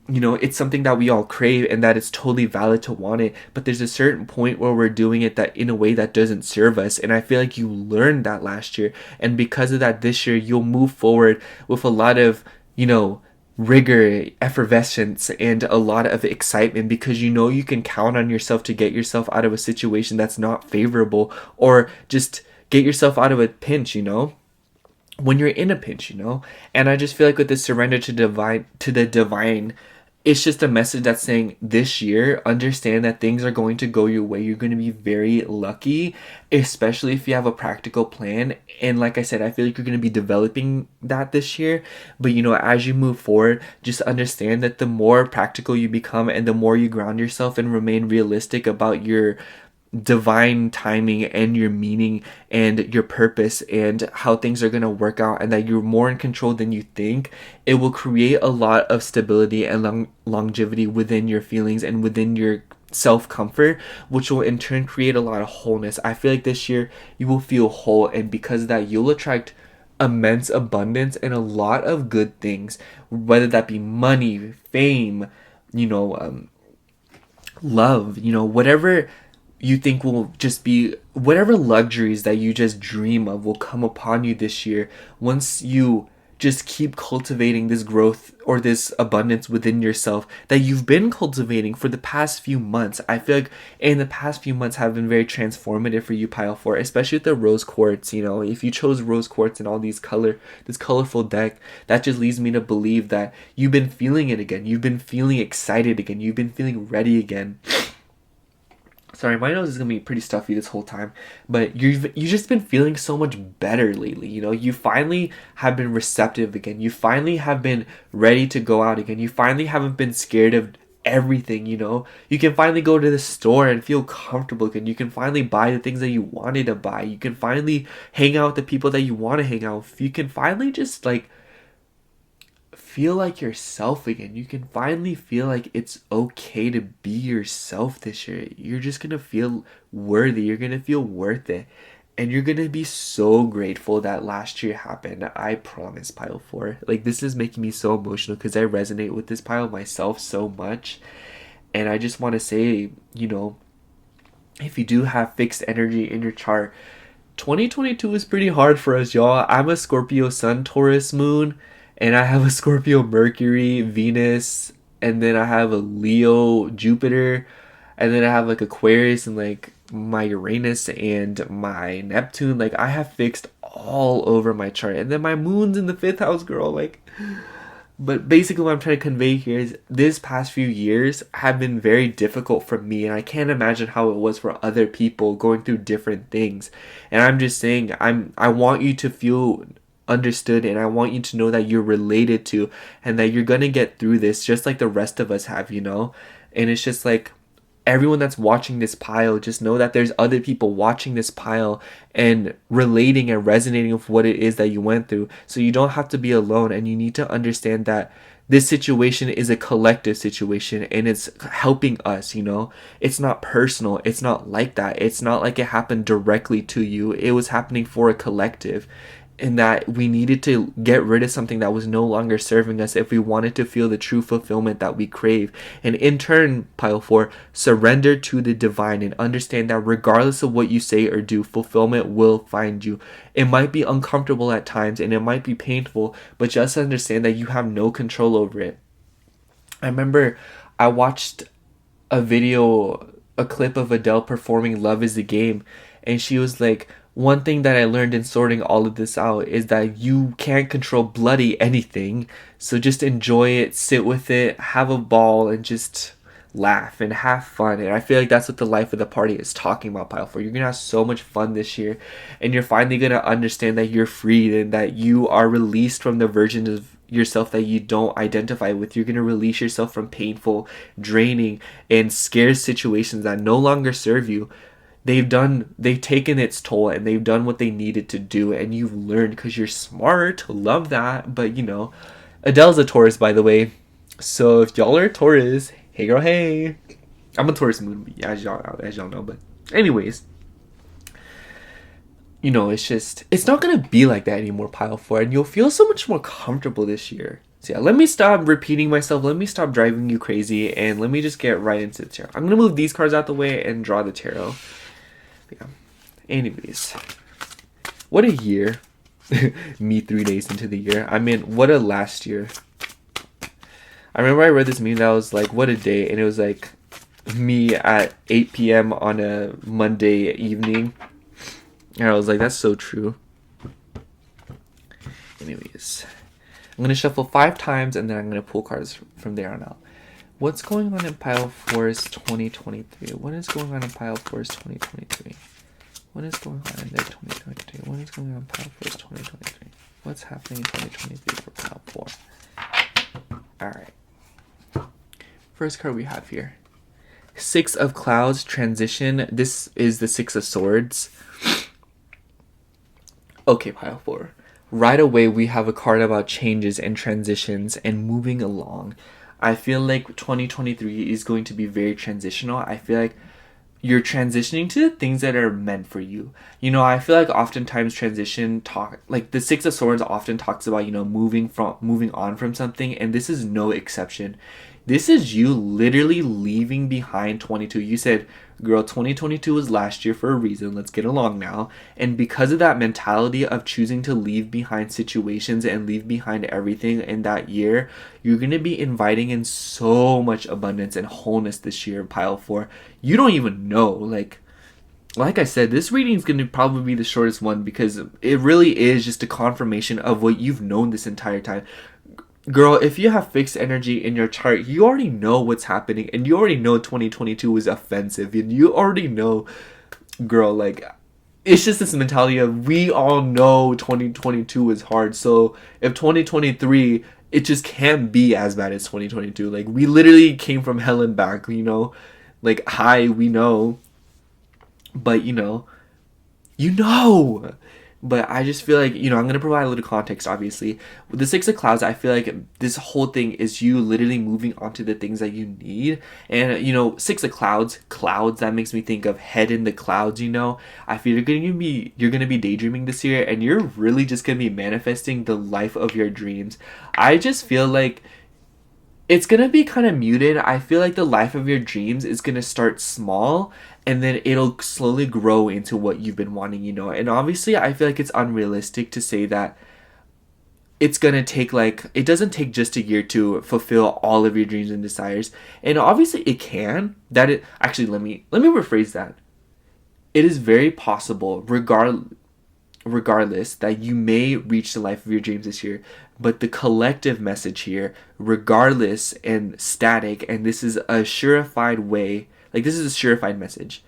you know, it's something that we all crave and that it's totally valid to want it, but there's a certain point where we're doing it that in a way that doesn't serve us. And I feel like you learned that last year, and because of that this year you'll move forward with a lot of, you know, rigor, effervescence, and a lot of excitement, because you know you can count on yourself to get yourself out of a situation that's not favorable, or just get yourself out of a pinch, you know, when you're in a pinch, you know. And I just feel like with this surrender to the divine, it's just a message that's saying this year, understand that things are going to go your way. You're going to be very lucky, especially if you have a practical plan. And like I said, I feel like you're going to be developing that this year. But you know, as you move forward, just understand that the more practical you become and the more you ground yourself and remain realistic about your divine timing and your meaning and your purpose and how things are going to work out, and that you're more in control than you think, it will create a lot of stability and longevity within your feelings and within your self comfort, which will in turn create a lot of wholeness. I feel like this year you will feel whole, and because of that, you'll attract immense abundance and a lot of good things, whether that be money, fame, you know, love, you know, whatever you think will just be, whatever luxuries that you just dream of will come upon you this year once you just keep cultivating this growth or this abundance within yourself that you've been cultivating for the past few months. I feel like in the past few months have been very transformative for you, Pile 4, especially with the rose quartz. You know, if you chose rose quartz and all this colorful deck, that just leads me to believe that you've been feeling it again. You've been feeling excited again. You've been feeling ready again. Sorry, my nose is gonna be pretty stuffy this whole time, but you've just been feeling so much better lately. You know, you finally have been receptive again. You finally have been ready to go out again. You finally haven't been scared of everything. You know, you can finally go to the store and feel comfortable again. You can finally buy the things that you wanted to buy. You can finally hang out with the people that you want to hang out with. You can finally just like feel like yourself again. You can finally feel like it's okay to be yourself this year. You're just gonna feel worthy. You're gonna feel worth it. And you're gonna be so grateful that last year happened. I promise, Pile 4. Like, this is making me so emotional because I resonate with this pile myself so much. And I just want to say, you know, if you do have fixed energy in your chart, 2022 is pretty hard for us, y'all. I'm a Scorpio Sun, Taurus Moon, and I have a Scorpio Mercury, Venus, and then I have a Leo Jupiter, and then I have like Aquarius and like my Uranus and my Neptune. Like, I have fixed all over my chart, and then my moon's in the 5th house, girl. Like, but basically what I'm trying to convey here is this past few years have been very difficult for me, and I can't imagine how it was for other people going through different things. And I'm just saying, I want you to feel understood, and I want you to know that you're related to, and that you're gonna get through this just like the rest of us have, you know. And it's just like, everyone that's watching this pile, just know that there's other people watching this pile and relating and resonating with what it is that you went through. So you don't have to be alone, and you need to understand that this situation is a collective situation and it's helping us, you know? It's not personal. It's not like that. It's not like it happened directly to you. It was happening for a collective. And that we needed to get rid of something that was no longer serving us if we wanted to feel the true fulfillment that we crave. And in turn, pile 4, surrender to the divine and understand that regardless of what you say or do, fulfillment will find you. It might be uncomfortable at times and it might be painful, but just understand that you have no control over it. I remember I watched a clip of Adele performing Love is the Game, and she was like, one thing that I learned in sorting all of this out is that you can't control bloody anything. So just enjoy it, sit with it, have a ball, and just laugh and have fun. And I feel like that's what the life of the party is talking about, pile 4. You're going to have so much fun this year. And you're finally going to understand that you're freed and that you are released from the versions of yourself that you don't identify with. You're going to release yourself from painful, draining, and scarce situations that no longer serve you. They've taken its toll and they've done what they needed to do, and you've learned because you're smart. Love that. But you know, Adele's a Taurus, by the way. So if y'all are a Taurus, hey girl, hey. I'm a Taurus moon, as y'all know. But anyways, you know, it's not gonna be like that anymore, pile 4, and you'll feel so much more comfortable this year. So yeah, let me stop repeating myself, let me stop driving you crazy, and let me just get right into the tarot. I'm gonna move these cards out the way and draw the tarot. Yeah. Anyways, what a year. Me 3 days into the year. I mean, what a last year. I remember I read this meme that was like, what a day. And it was like me at 8 p.m. on a Monday evening. And I was like, that's so true. Anyways, I'm going to shuffle 5 times and then I'm going to pull cards from there on out. What's going on in pile 4's 2023? What is going on in pile 4's 2023? What is going on in their 2023? What is going on in pile 4's 2023? What's happening in 2023 for pile 4? Alright. First card we have here. 6 of Clouds, Transition. This is the 6 of Swords. Okay, pile 4. Right away we have a card about changes and transitions and moving along. I feel like 2023 is going to be very transitional. I feel like you're transitioning to the things that are meant for you. You know, I feel like oftentimes like the 6 of Swords often talks about, you know, moving on from something, and this is no exception. This is you literally leaving behind 22. You said, girl, 2022 was last year for a reason. Let's get along now. And because of that mentality of choosing to leave behind situations and leave behind everything in that year, you're going to be inviting in so much abundance and wholeness this year, pile 4. You don't even know. Like I said, this reading is going to probably be the shortest one because it really is just a confirmation of what you've known this entire time. Girl, if you have fixed energy in your chart, you already know what's happening, and you already know 2022 was offensive, and you already know, girl, like, it's just this mentality of we all know 2022 is hard, so if 2023, it just can't be as bad as 2022. Like, we literally came from hell and back, you know? Like, hi, we know, but, you know. But I just feel like, you know, I'm going to provide a little context, obviously. With the 6 of Clouds, I feel like this whole thing is you literally moving on to the things that you need. And, you know, 6 of clouds, that makes me think of head in the clouds, you know. I feel you're going to be daydreaming this year, and you're really just going to be manifesting the life of your dreams. I just feel like it's going to be kind of muted. I feel like the life of your dreams is going to start small and then it'll slowly grow into what you've been wanting, you know. And obviously, I feel like it's unrealistic to say that it's going to take it doesn't take just a year to fulfill all of your dreams and desires. And obviously it can. Actually, let me rephrase that. It is very possible, regardless, that you may reach the life of your dreams this year, but the collective message here, regardless and static, and this is a surefied way, like this is a surefied message,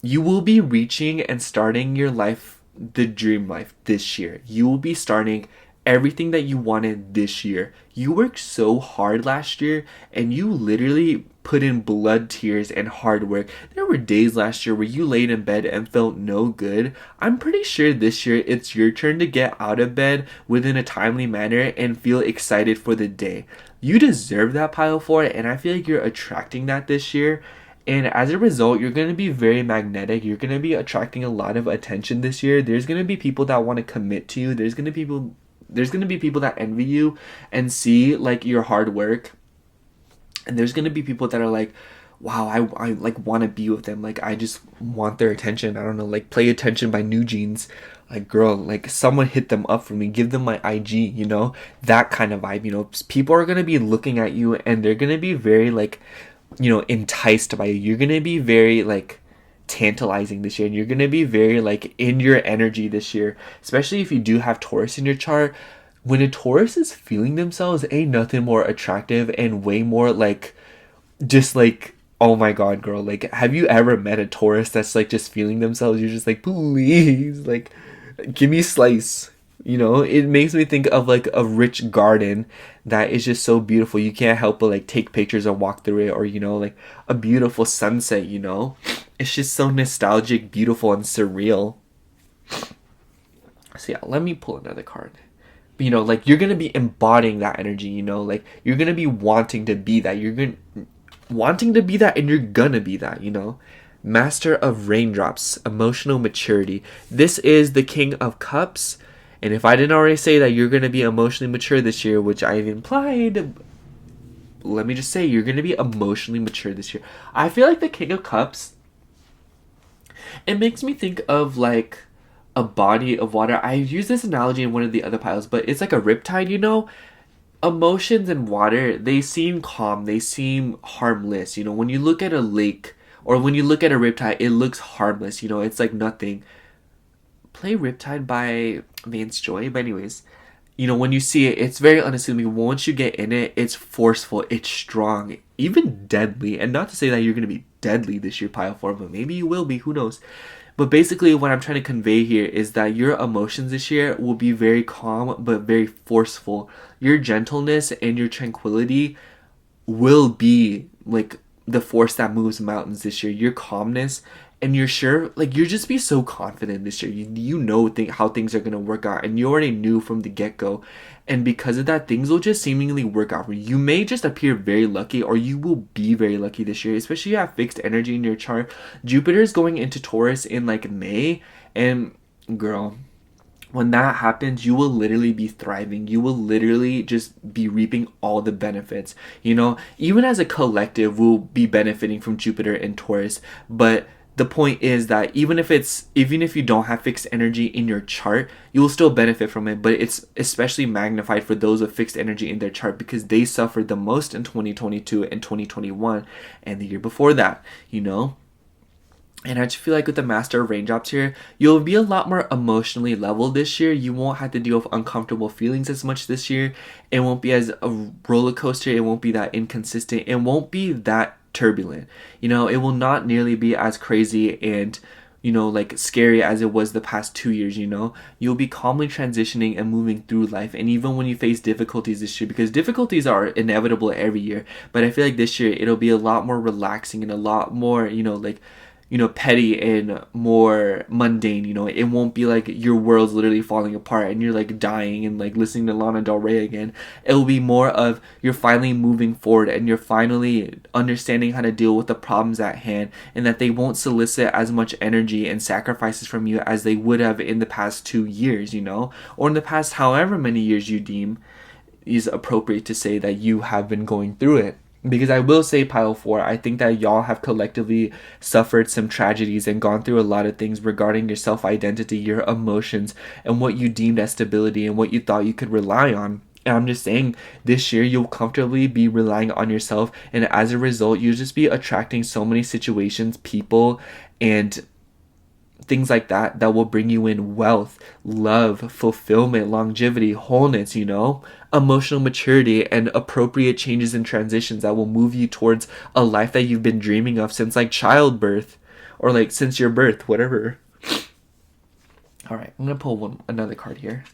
you will be reaching and starting your life, the dream life, this year. You will be starting everything that you wanted this year. You worked so hard last year, and you literally put in blood, tears, and hard work. There were days last year where you laid in bed and felt no good. I'm pretty sure this year it's your turn to get out of bed within a timely manner and feel excited for the day. You deserve that, pile 4, and I feel like you're attracting that this year. And as a result, you're going to be very magnetic. You're going to be attracting a lot of attention this year. There's going to be people that want to commit to you. There's going to be people that envy you and see like your hard work. And there's going to be people that are like, wow, I like want to be with them. Like, I just want their attention. I don't know, like Play Attention by New Jeans. Like, girl, like someone hit them up for me. Give them my IG, you know? That kind of vibe, you know? People are going to be looking at you and they're going to be very like, you know, enticed by you. You're going to be very like tantalizing this year, and you're going to be very like in your energy this year, especially if you do have Taurus in your chart. When a Taurus is feeling themselves, ain't nothing more attractive and way more like just like, oh my god, girl, like have you ever met a Taurus that's like just feeling themselves? You're just like, please, like give me a slice. You know, it makes me think of like a rich garden that is just so beautiful. You can't help but like take pictures or walk through it, or, you know, like a beautiful sunset, you know? It's just so nostalgic, beautiful, and surreal. So yeah, let me pull another card. You know, like you're going to be embodying that energy, you know? Like you're going to be wanting to be that. Wanting to be that, and you're going to be that, you know? Master of Raindrops, emotional maturity. This is the King of Cups. And if I didn't already say that you're going to be emotionally mature this year, which I've implied, let me just say you're going to be emotionally mature this year. I feel like the King of Cups, it makes me think of like a body of water. I use this analogy in one of the other piles, but it's like a riptide, you know? Emotions and water, they seem calm, they seem harmless. You know, when you look at a lake or when you look at a riptide, it looks harmless, you know? It's like nothing. Play Riptide by Vance Joy. But anyways, you know, when you see it, it's very unassuming. Once you get in it, it's forceful, it's strong, even deadly. And not to say that you're going to be deadly this year, pile 4, but maybe you will be, who knows. But basically what I'm trying to convey here is that your emotions this year will be very calm but very forceful. Your gentleness and your tranquility will be like the force that moves mountains this year. Your calmness and you're sure, like, you'll just be so confident this year. You know how things are going to work out, and you already knew from the get-go. And because of that, things will just seemingly work out for you. You may just appear very lucky, or you will be very lucky this year, especially if you have fixed energy in your chart. Jupiter is going into Taurus in like May, and girl, when that happens, you will literally be thriving. You will literally just be reaping all the benefits. You know, even as a collective, we'll be benefiting from Jupiter and Taurus, but the point is that even if you don't have fixed energy in your chart, you will still benefit from it. But it's especially magnified for those with fixed energy in their chart, because they suffered the most in 2022 and 2021 and the year before that, you know? And I just feel like with the Master of Raindrops here, you'll be a lot more emotionally level this year. You won't have to deal with uncomfortable feelings as much this year. It won't be as a roller coaster. It won't be that inconsistent. It won't be that turbulent. You know, it will not nearly be as crazy and, you know, like scary as it was the past 2 years, you know? You'll be calmly transitioning and moving through life. And even when you face difficulties this year, because difficulties are inevitable every year, but I feel like this year it'll be a lot more relaxing and a lot more, you know, like, you know, petty and more mundane. You know, it won't be like your world's literally falling apart and you're like dying and like listening to Lana Del Rey again. It'll be more of you're finally moving forward and you're finally understanding how to deal with the problems at hand, and that they won't solicit as much energy and sacrifices from you as they would have in the past 2 years, you know, or in the past however many years you deem is appropriate to say that you have been going through it. Because I will say, pile 4, I think that y'all have collectively suffered some tragedies and gone through a lot of things regarding your self-identity, your emotions, and what you deemed as stability and what you thought you could rely on. And I'm just saying, this year you'll comfortably be relying on yourself, and as a result, you'll just be attracting so many situations, people, and things like that will bring you in wealth, love, fulfillment, longevity, wholeness, you know, emotional maturity, and appropriate changes and transitions that will move you towards a life that you've been dreaming of since like childbirth, or like since your birth, whatever. All right, I'm gonna pull another card here.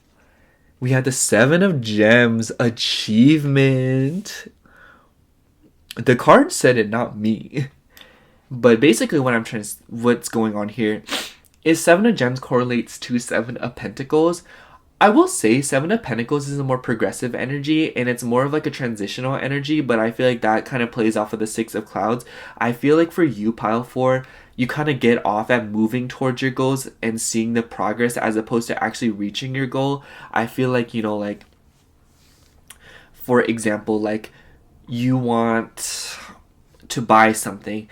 We have the 7 of Gems, achievement. The card said it, not me. But basically what's going on here is Seven of Gems correlates to Seven of Pentacles. I will say Seven of Pentacles is a more progressive energy and it's more of like a transitional energy, but I feel like that kind of plays off of the Six of Clouds. I feel like for you, Pile 4, you kind of get off at moving towards your goals and seeing the progress as opposed to actually reaching your goal. I feel like, like, for example, like, you want to buy something.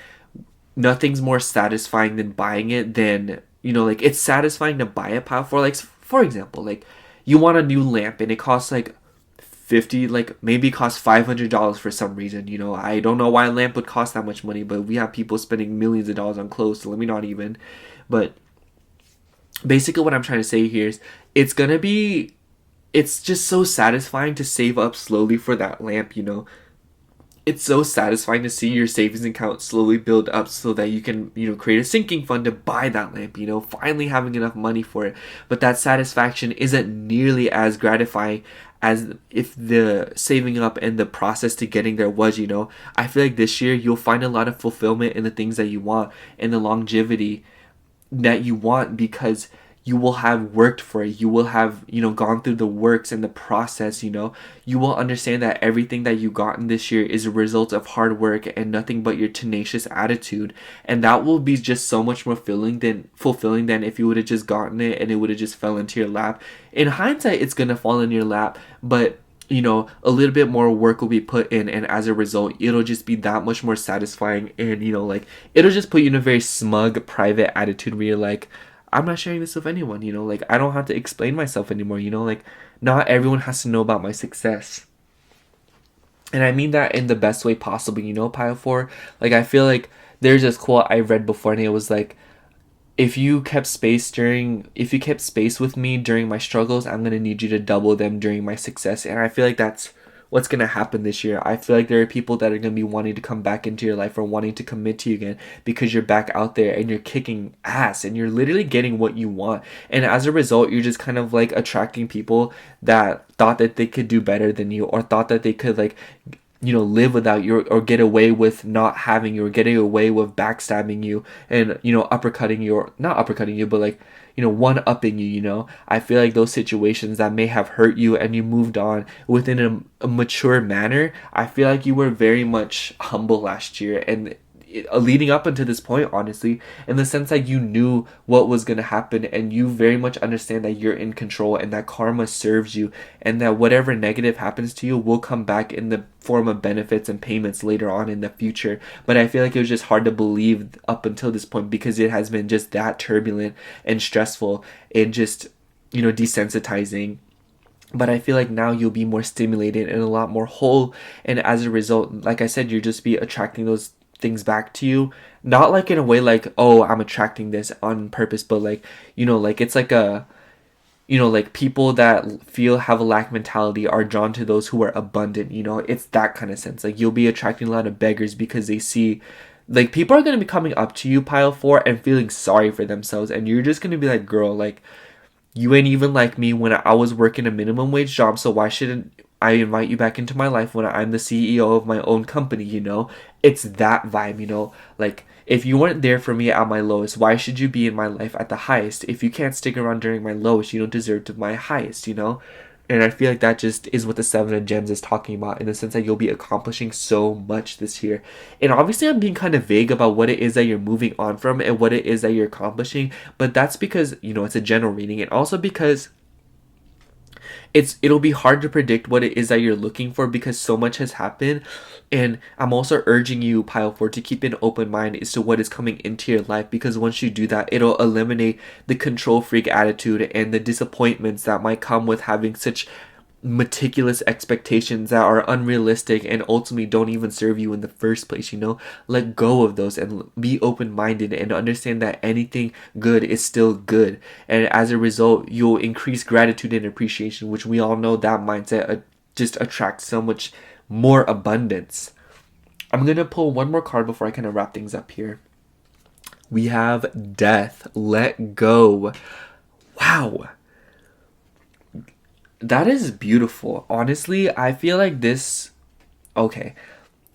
Nothing's more satisfying than buying it than, like, it's satisfying to buy it, Pile 4. Like, for example, like, you want a new lamp and it costs like 50, like maybe it costs $500 for some reason. I don't know why a lamp would cost that much money, but we have people spending millions of dollars on clothes, so let me not even. But basically what I'm trying to say here is it's just so satisfying to save up slowly for that lamp. It's so satisfying to see your savings account slowly build up so that you can, create a sinking fund to buy that lamp, finally having enough money for it. But that satisfaction isn't nearly as gratifying as if the saving up and the process to getting there was. I feel like this year you'll find a lot of fulfillment in the things that you want and the longevity that you want because you will have worked for it. You will have, gone through the works and the process. You will understand that everything that you gotten this year is a result of hard work and nothing but your tenacious attitude. And that will be just so much more fulfilling than if you would have just gotten it and it would have just fell into your lap. In hindsight, it's going to fall in your lap, but a little bit more work will be put in, and as a result, it'll just be that much more satisfying. And, like, it'll just put you in a very smug, private attitude where you're like, I'm not sharing this with anyone, like, I don't have to explain myself anymore, like, not everyone has to know about my success. And I mean that in the best way possible, Pile 4. Like, I feel like there's this quote I read before, and it was like, if you kept space with me during my struggles, I'm going to need you to double them during my success. And I feel like that's what's going to happen this year. I feel like there are people that are going to be wanting to come back into your life or wanting to commit to you again because you're back out there and you're kicking ass and you're literally getting what you want. And as a result, you're just kind of like attracting people that thought that they could do better than you or thought that they could, like, live without you or get away with not having you or getting away with backstabbing you and, uppercutting you, or not uppercutting you, but like, one-upping you. I feel like those situations that may have hurt you and you moved on within a mature manner, I feel like you were very much humble last year and leading up until this point, honestly, in the sense that you knew what was going to happen and you very much understand that you're in control and that karma serves you and that whatever negative happens to you will come back in the form of benefits and payments later on in the future. But I feel like it was just hard to believe up until this point because it has been just that turbulent and stressful and just, desensitizing. But I feel like now you'll be more stimulated and a lot more whole, and as a result, like I said, you'll just be attracting those things back to you, not like in a way like, oh, I'm attracting this on purpose, but like, like it's like a, like people that have a lack mentality are drawn to those who are abundant. It's that kind of sense. Like, you'll be attracting a lot of beggars because they see, like, people are going to be coming up to you, Pile 4, and feeling sorry for themselves, and you're just going to be like, girl, like, you ain't even like me when I was working a minimum wage job, so why shouldn't I invite you back into my life when I'm the CEO of my own company? It's that vibe. Like, if you weren't there for me at my lowest, why should you be in my life at the highest? If you can't stick around during my lowest, you don't deserve to be my highest. And I feel like that just is what the Seven of Gems is talking about, in the sense that you'll be accomplishing so much this year. And obviously I'm being kind of vague about what it is that you're moving on from and what it is that you're accomplishing, but that's because, it's a general reading, and also because it'll be hard to predict what it is that you're looking for because so much has happened. And I'm also urging you, Pile 4, to keep an open mind as to what is coming into your life, because once you do that, it'll eliminate the control freak attitude and the disappointments that might come with having such meticulous expectations that are unrealistic and ultimately don't even serve you in the first place. Let go of those and be open-minded and understand that anything good is still good, and as a result you'll increase gratitude and appreciation, which we all know that mindset just attracts so much more abundance. I'm gonna pull one more card before I kind of wrap things up here. We have Death. Let go. Wow, that is beautiful. Honestly, I feel like this... Okay.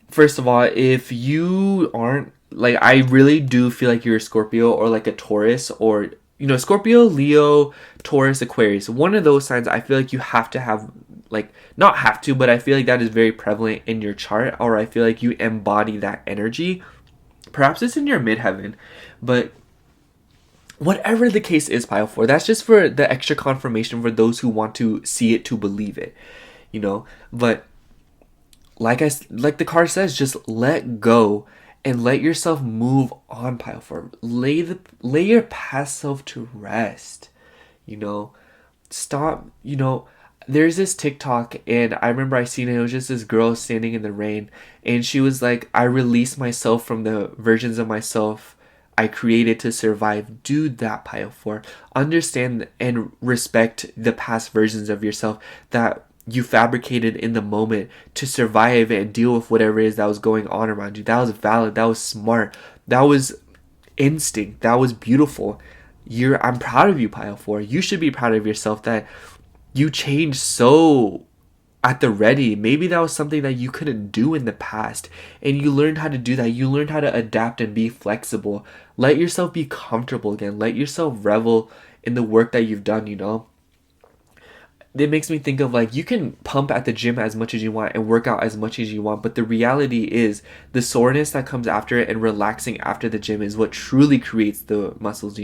first of all, if you aren't like, I really do feel like you're a Scorpio or like a Taurus, or Scorpio, Leo, Taurus, Aquarius. One of those signs, I feel like you have to have, like, not have to, but I feel like that is very prevalent in your chart, or I feel like you embody that energy. Perhaps it's in your midheaven, but whatever the case is, pile 4, that's just for the extra confirmation for those who want to see it to believe it, but like the card says, just let go and let yourself move on, pile 4. Lay your past self to rest. Stop. There's this TikTok, and I remember I seen it. It was just this girl standing in the rain, and she was like, I release myself from the versions of myself I created to survive. Do that, pile 4. Understand and respect the past versions of yourself that you fabricated in the moment to survive and deal with whatever it is that was going on around you. That was valid. That was smart. That was instinct. That was beautiful. I'm proud of you, pile 4. You should be proud of yourself that you changed so at the ready. Maybe that was something that you couldn't do in the past, and you learned how to do that. You learned how to adapt and be flexible. Let yourself be comfortable again. Let yourself revel in the work that you've done. It makes me think of, like, you can pump at the gym as much as you want and work out as much as you want, but the reality is the soreness that comes after it and relaxing after the gym is what truly creates the muscles.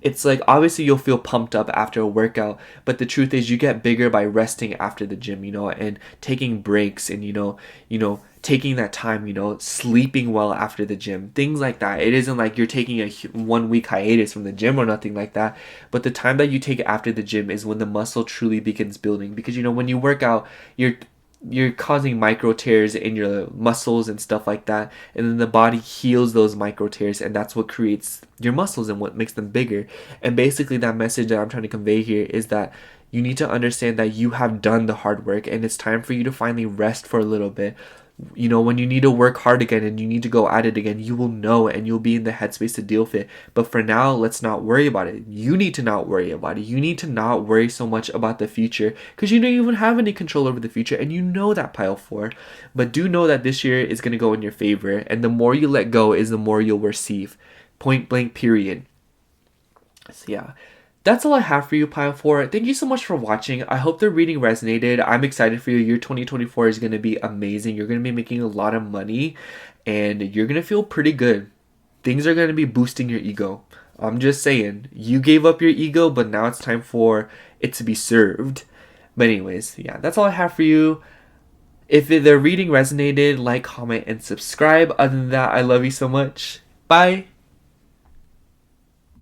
It's like, obviously you'll feel pumped up after a workout, but the truth is you get bigger by resting after the gym, and taking breaks, and taking that time, sleeping well after the gym, things like that. It isn't like you're taking a 1 week hiatus from the gym or nothing like that, but the time that you take after the gym is when the muscle truly begins building, because when you work out, you're causing micro tears in your muscles and stuff like that, and then the body heals those micro tears, and that's what creates your muscles and what makes them bigger. And basically that message that I'm trying to convey here is that you need to understand that you have done the hard work, and it's time for you to finally rest for a little bit. When you need to work hard again and you need to go at it again, you will know, and you'll be in the headspace to deal with it. But for now, let's not worry about it. You need to not worry about it. You need to not worry so much about the future, because you don't even have any control over the future, and you know that, pile 4. But do know that this year is going to go in your favor, and the more you let go is the more you'll receive. Point blank, period. So yeah. That's all I have for you, pile 4. Thank you so much for watching. I hope the reading resonated. I'm excited for you. Your 2024 is going to be amazing. You're going to be making a lot of money, and you're going to feel pretty good. Things are going to be boosting your ego. I'm just saying. You gave up your ego, but now it's time for it to be served. But anyways, yeah, that's all I have for you. If the reading resonated, like, comment, and subscribe. Other than that, I love you so much. Bye.